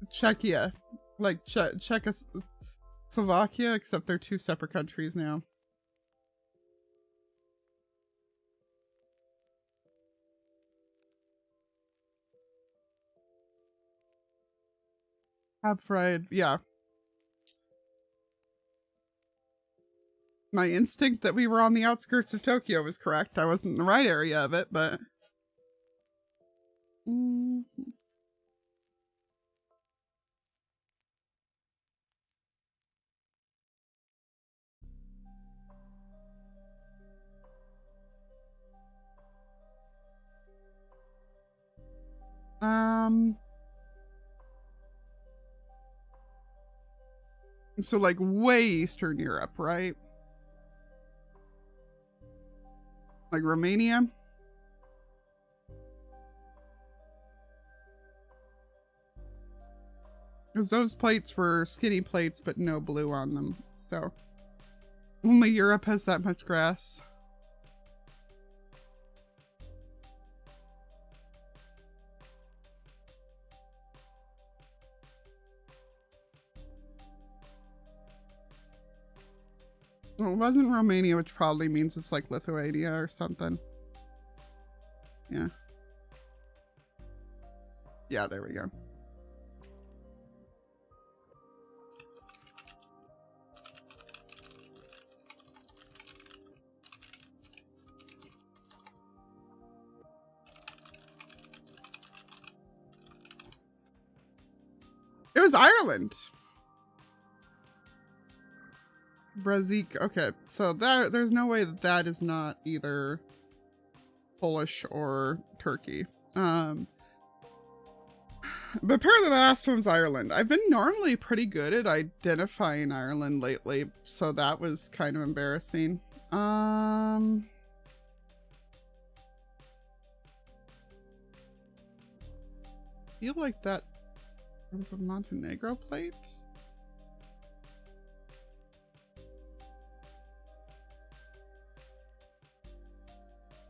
Czechia. Like Czechoslovakia, except they're two separate countries now. Have fried, yeah. My instinct that we were on the outskirts of Tokyo was correct. I wasn't in the right area of it, but... So like way Eastern Europe, right? Like Romania? Because those plates were skinny plates, but no blue on them. So only Europe has that much grass. Well, it wasn't Romania, which probably means it's like Lithuania or something. Yeah. Yeah, there we go. It was Ireland. Brazik. Okay, so there's no way that that is not either Polish or Turkey. But apparently the last one was Ireland. I've been normally pretty good at identifying Ireland lately, so that was kind of embarrassing. Feel like that was a Montenegro plate.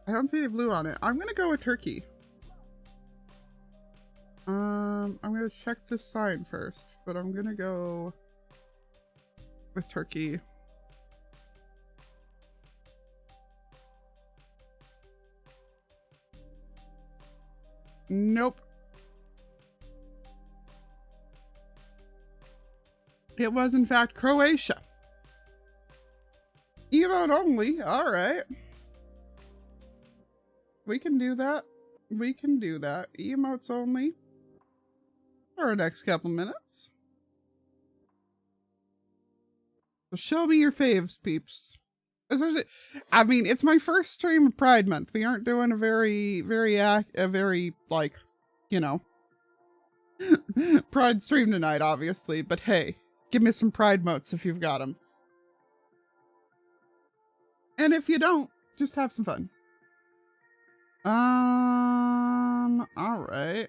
I don't see any blue on it. I'm gonna go with Turkey. I'm gonna check this sign first, but I'm gonna go with Turkey. Nope. It was in fact Croatia. Emote only. All right. We can do that. We can do that. Emotes only for our next couple minutes. So show me your faves, peeps. Especially, I mean, it's my first stream of Pride Month. We aren't doing a very like, you know, Pride stream tonight, obviously. But hey, give me some Pride motes if you've got them. And if you don't, just have some fun. All right.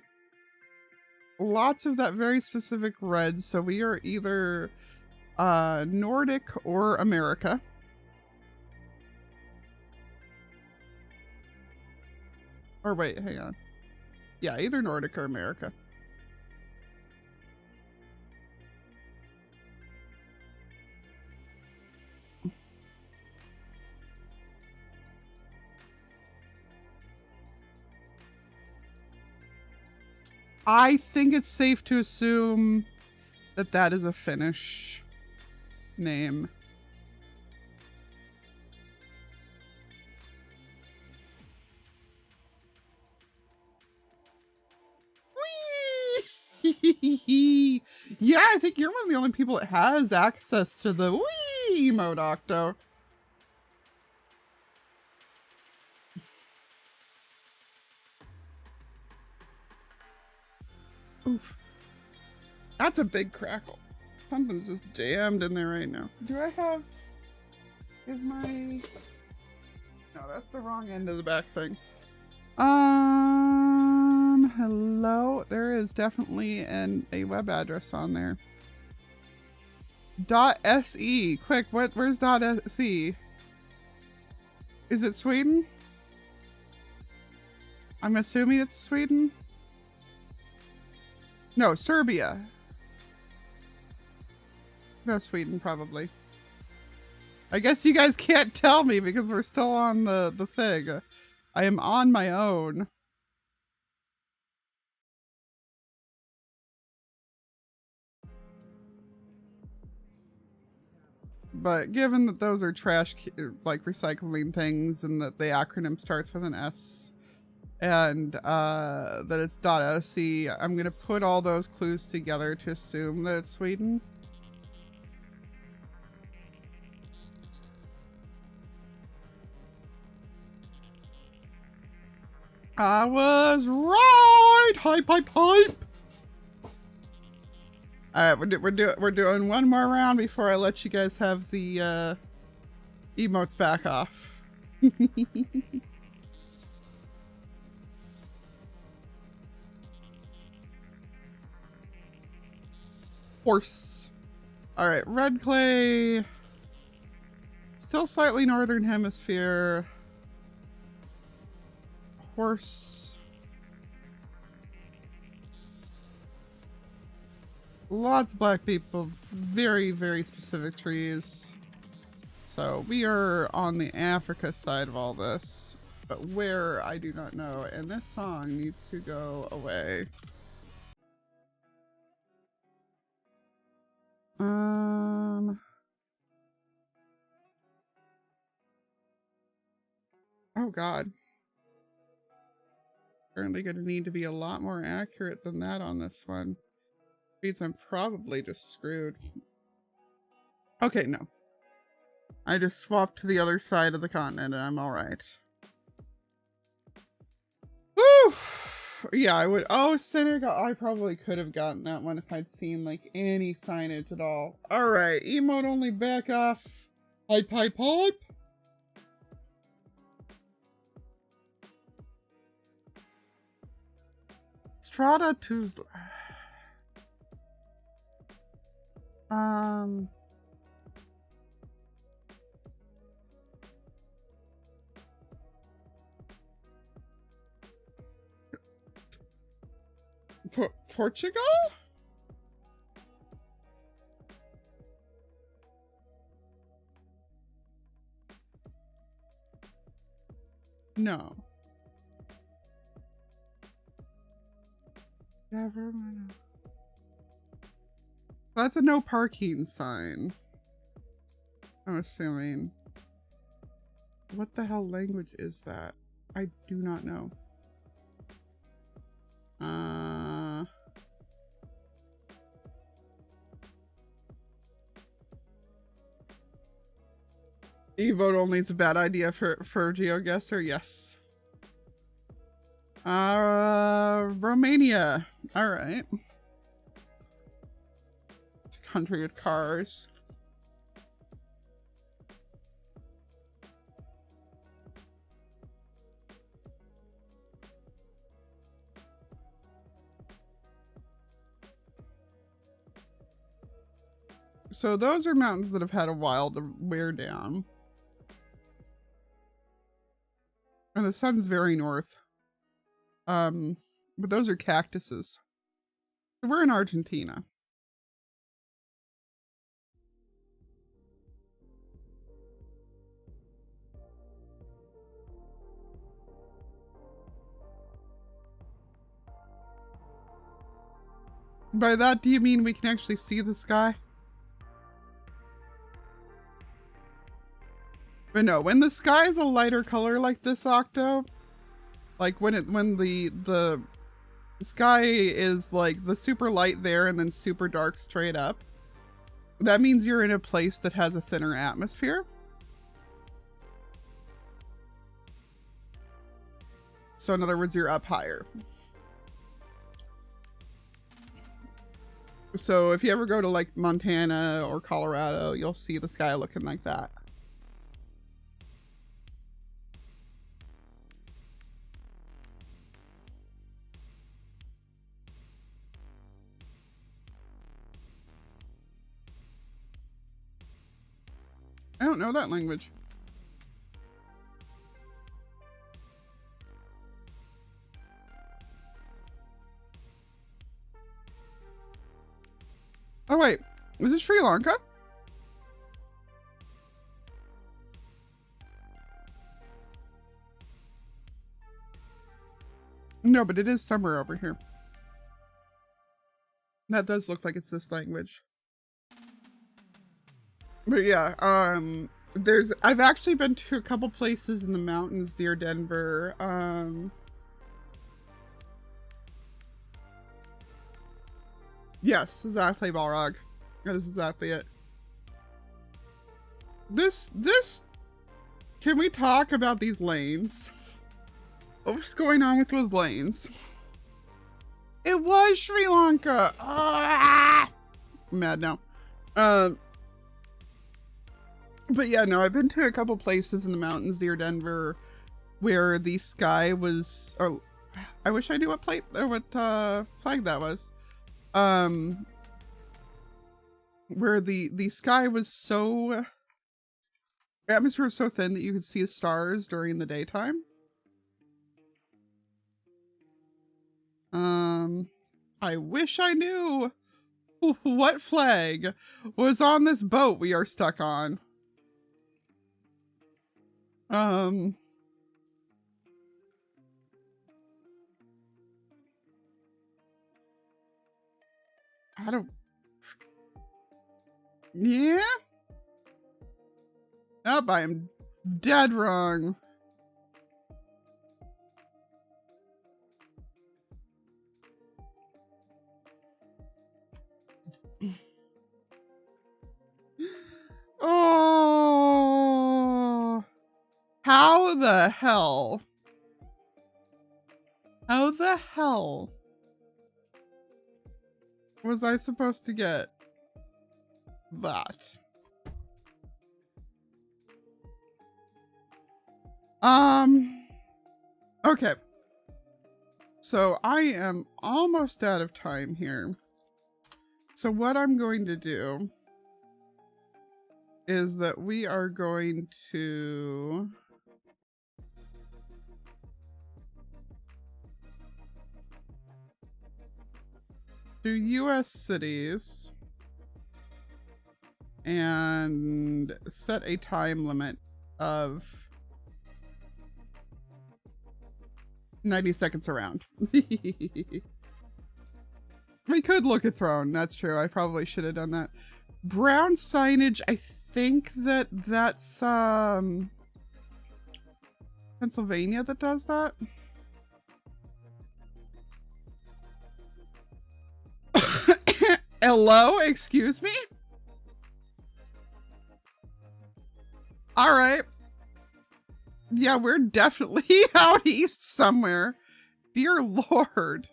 Lots of that very specific red, so we are either Nordic or America. Or wait, hang on. Yeah, either Nordic or America. I think it's safe to assume that that is a Finnish name. Whee! Yeah, I think you're one of the only people that has access to the wee emote, Octo. Oof. That's a big crackle. Something's just jammed in there right now. Do I have... Is my... No, that's the wrong end of the back thing. Hello? There is definitely a web address on there. .se. Quick, where's .se? Is it Sweden? I'm assuming it's Sweden. No, Serbia. No, Sweden, probably. I guess you guys can't tell me because we're still on the thing. I am on my own. But given that those are trash, like recycling things, and that the acronym starts with an S, and that it's .se, I'm gonna put all those clues together to assume that it's Sweden. I was right. Hype, hype, hype. All right, we're doing one more round before I let you guys have the emotes back off. Horse. All right, red clay. Still slightly northern hemisphere. Horse. Lots of black people, very, very specific trees. So we are on the Africa side of all this, but where, I do not know. And this song needs to go away. Oh God. Apparently gonna need to be a lot more accurate than that on this one. Means I'm probably just screwed. Okay, no. I just swapped to the other side of the continent and I'm alright. Woo! Yeah, I would. Oh, Senegal. I probably could have gotten that one if I'd seen like any signage at all. Alright, emote only back off. Pipe, pipe, pipe. Strata Tuesday. Portugal? No. Never mind. That's a no parking sign. I'm assuming. What the hell language is that? I do not know. E-vote only is a bad idea for Geoguessr, yes. Romania. Alright. It's a country with cars. So those are mountains that have had a while to wear down. And the sun's very north. But those are cactuses. We're in Argentina. By that, do you mean we can actually see the sky? But no, when the sky is a lighter color like this, Octo, like when the sky is like the super light there and then super dark straight up, that means you're in a place that has a thinner atmosphere. So in other words, you're up higher. So if you ever go to like Montana or Colorado, you'll see the sky looking like that. I don't know that language. Oh wait, is it Sri Lanka? No, but it is somewhere over here. That does look like it's this language. But yeah, I've actually been to a couple places in the mountains near Denver. Yes, exactly, Balrog. That is exactly it. This, can we talk about these lanes? What's going on with those lanes? It was Sri Lanka. Ah! I'm mad now. But yeah, no, I've been to a couple places in the mountains near Denver where the sky was, or I wish I knew what flag that was. Where the sky was so, atmosphere was so thin that you could see the stars during the daytime. I wish I knew what flag was on this boat we are stuck on. I don't, yeah? Oh, I am dead wrong. Oh, How the hell? How the hell was I supposed to get that? Okay. So I am almost out of time here. So what I'm going to do is that we are going to do US cities and set a time limit of 90 seconds around. We could look at Throne. That's true. I probably should have done that. Brown signage. I think that's Pennsylvania that does that. Hello? Excuse me? All right. Yeah, we're definitely out east somewhere. Dear Lord.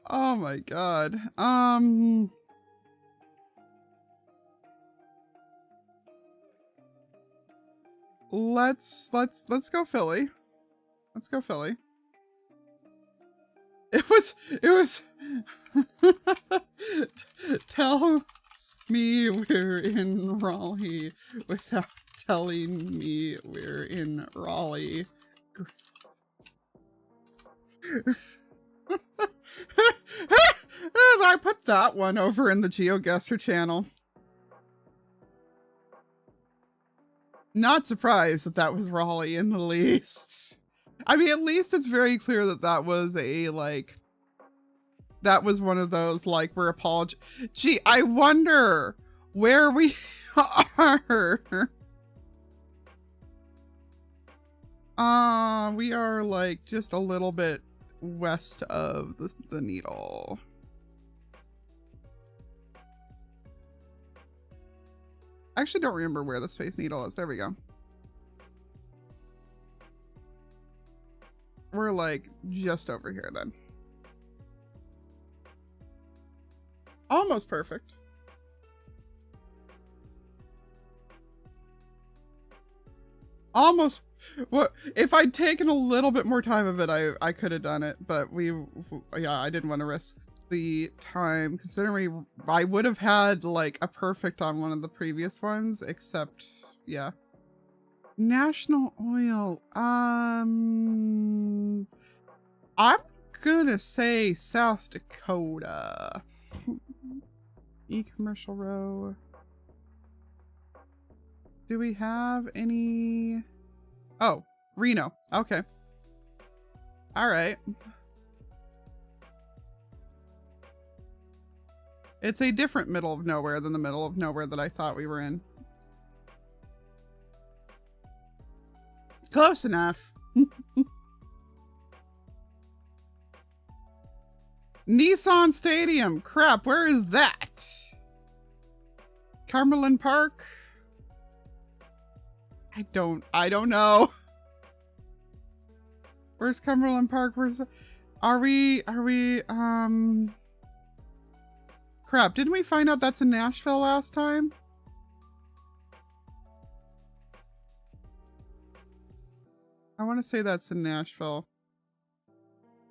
Oh my God. Let's go Philly. Let's go Philly. It was tell me we're in Raleigh without telling me we're in Raleigh. I put that one over in the Geoguessr channel. Not surprised that that was Raleigh in the least. I mean, at least it's very clear that that was a, like, that was one of those, like, we're apologizing. Gee, I wonder where we are. We are, like, just a little bit west of the needle. I actually don't remember where the Space Needle is. There we go. We're like just over here then. Almost perfect. Almost. What if I'd taken a little bit more time of it, I could have done it, but yeah, I didn't want to risk the time considering I would have had like a perfect on one of the previous ones, except yeah. National Oil. I'm gonna say South Dakota. E-commercial row. Do we have any? Oh, Reno. Okay. All right. It's a different middle of nowhere than the middle of nowhere that I thought we were in. Close enough. Nissan Stadium. Crap, where is that? Cumberland Park? I don't know. Where's Cumberland Park? Are we crap, didn't we find out that's in Nashville last time? I want to say that's in Nashville.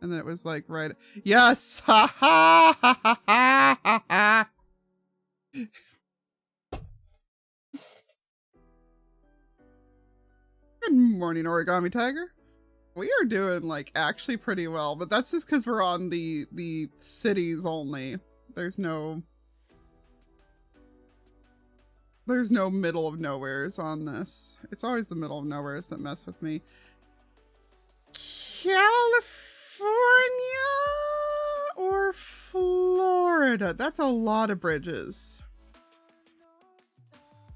And then it was like right. Yes! Ha ha ha ha ha ha ha! Good morning, Origami Tiger. We are doing like actually pretty well, but that's just because we're on the cities only. There's no middle of nowheres on this. It's always the middle of nowheres that mess with me. California or Florida? That's a lot of bridges.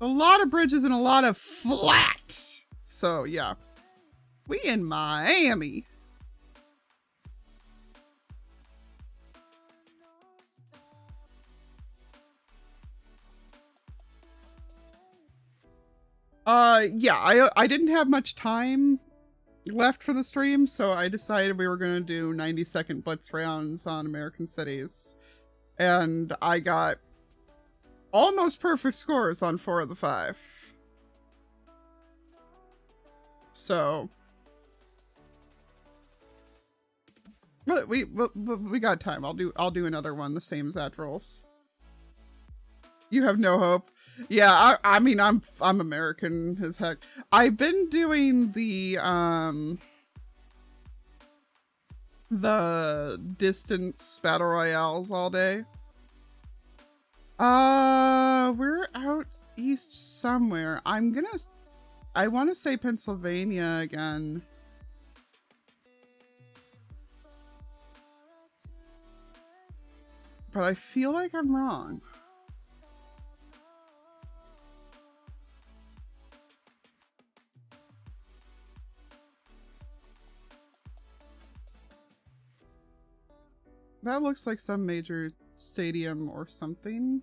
A lot of bridges and a lot of flat. So yeah, we in Miami. Yeah, I didn't have much time left for the stream, so I decided we were going to do 90-second blitz rounds on American cities. And I got almost perfect scores on 4 of the 5. So, but we got time. I'll do another one the same as that rolls. You have no hope. Yeah, I mean I'm American as heck. I've been doing the distance battle royales all day. We're out east somewhere. I want to say Pennsylvania again. But I feel like I'm wrong. That looks like some major stadium or something.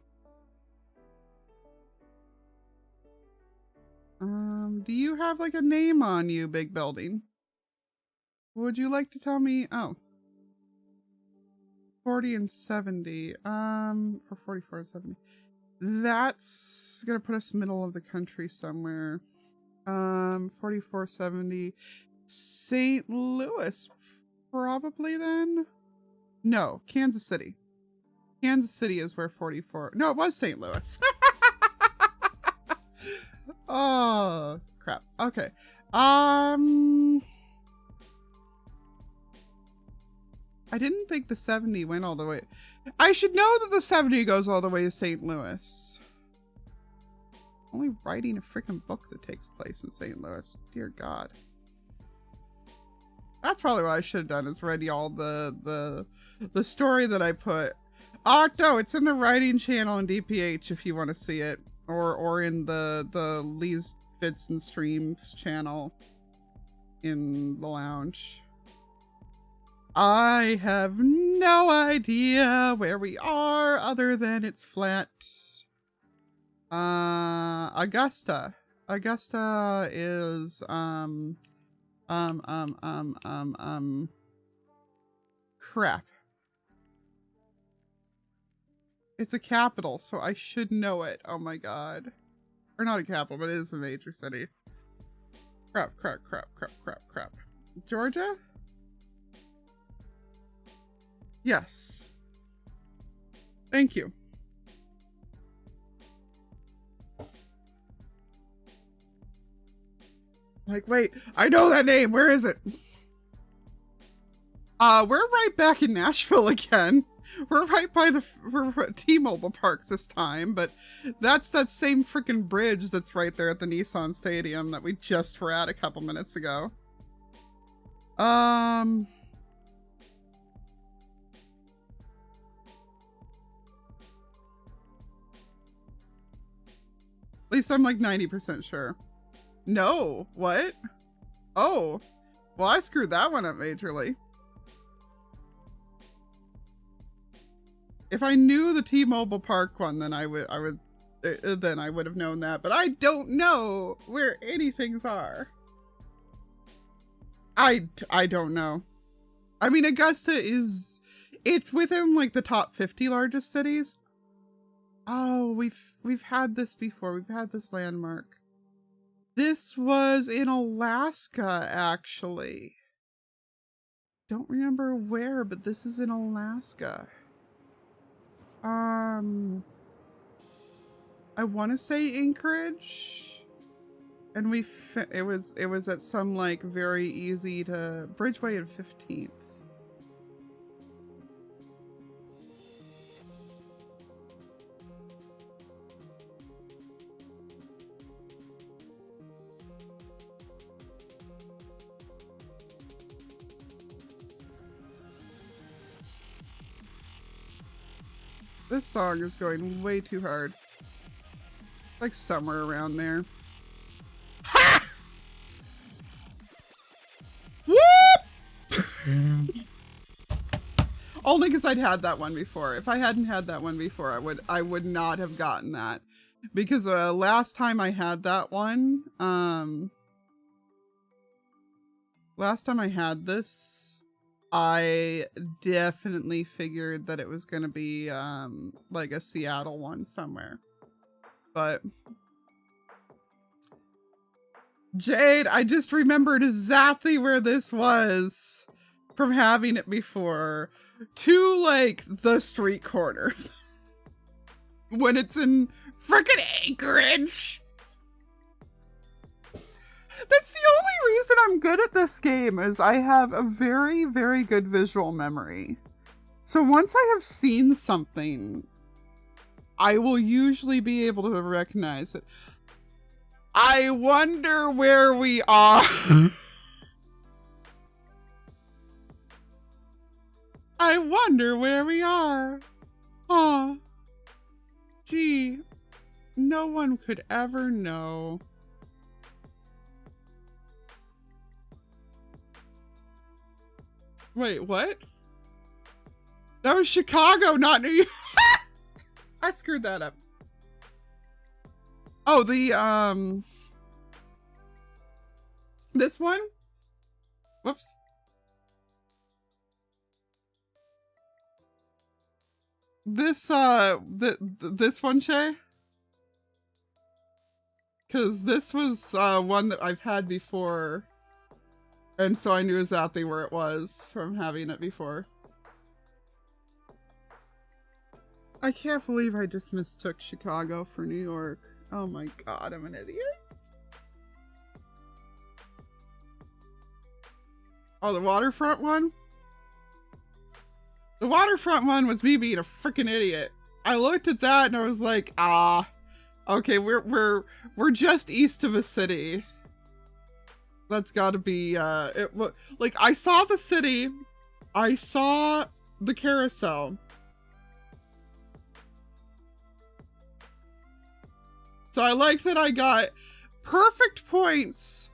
Do you have like a name on you, big building? Would you like to tell me? Oh. 40 and 70. For 44 and 70. That's gonna put us middle of the country somewhere. 44, 70. St. Louis, probably then? No, Kansas City. Kansas City is where 44. No, it was St. Louis. Oh, crap. Okay. I didn't think the 70 went all the way. I should know that the 70 goes all the way to St. Louis. Only writing a freaking book that takes place in St. Louis. Dear God. That's probably what I should have done, is read y'all the story that I put. Oh no, it's in the writing channel in DPH if you want to see it, or in the Lee's Fits and Streams channel in the lounge. I have no idea where we are other than it's flat. Augusta. Augusta is crap. It's a capital, so I should know it. Oh my God. Or not a capital, but it is a major city. Crap. Georgia? Yes. Thank you. Like, wait, I know that name. Where is it? We're right back in Nashville again. We're right by we're at T-Mobile Park this time, but that's that same freaking bridge that's right there at the Nissan Stadium that we just were at a couple minutes ago. At least I'm like 90% sure. No, what? Oh, well, I screwed that one up majorly. If I knew the T-Mobile Park one, then I would have known that, but I don't know where any things are. I don't know. I mean, Augusta it's within like the top 50 largest cities. Oh, we've had this before. We've had this landmark. This was in Alaska, actually. Don't remember where, but this is in Alaska. I want to say Anchorage, and it was at some like very easy to Bridgeway and 15th. This song is going way too hard. Like somewhere around there. Ha! Whoop! Only because I'd had that one before. If I hadn't had that one before, I would not have gotten that. Because last time I had that one, last time I had this, I definitely figured that it was going to be like a Seattle one somewhere. But Jade, I just remembered exactly where this was from having it before, to like the street corner. When it's in frickin' Anchorage. That's the only reason I'm good at this game, is I have a very, very good visual memory. So once I have seen something, I will usually be able to recognize it. I wonder where we are. I wonder where we are. Huh. Gee, no one could ever know. Wait, what? That was Chicago, not New York. I screwed that up. Oh, the, this one? Whoops. This, this one, Shay? Because this was, one that I've had before. And so I knew exactly where it was from having it before. I can't believe I just mistook Chicago for New York. Oh my god, I'm an idiot. Oh, the waterfront one? The waterfront one was me being a freaking idiot. I looked at that and I was like, ah, okay, we're just east of a city. That's gotta be, like, I saw the city, I saw the carousel. So I like that I got perfect points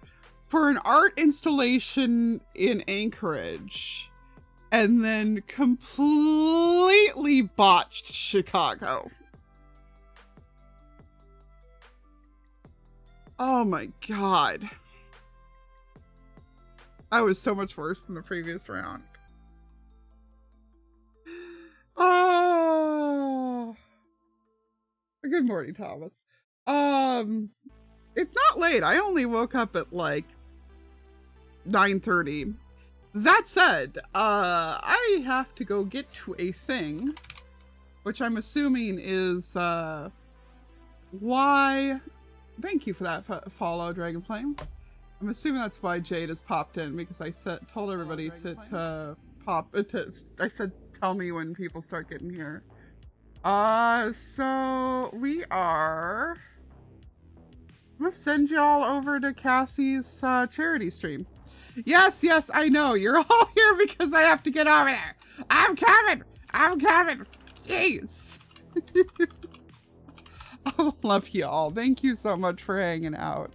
for an art installation in Anchorage, and then completely botched Chicago. Oh my god. I was so much worse than the previous round. Oh. Good morning, Thomas. It's not late. I only woke up at like 9:30. That said, I have to go get to a thing, which I'm assuming is, why, thank you for that follow, Dragonflame. I'm assuming that's why Jade has popped in, because I told everybody to pop, I said, tell me when people start getting here. So we are, I'm gonna send y'all over to Cassie's charity stream. Yes, yes, I know. You're all here because I have to get over there. I'm coming. I'm coming. Jeez. I love you all. Thank you so much for hanging out.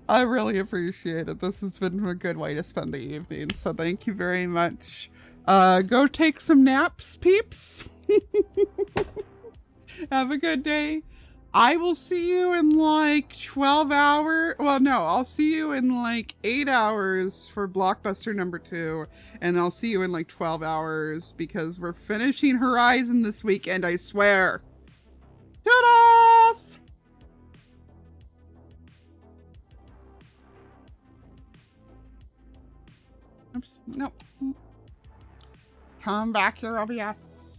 I really appreciate it. This has been a good way to spend the evening. So thank you very much. Go take some naps, peeps. Have a good day. I will see you in like 12 hours. Well, no, I'll see you in like 8 hours for Blockbuster #2. And I'll see you in like 12 hours because we're finishing Horizon this weekend, I swear. Toodles! Oops, nope. Come back here, OBS.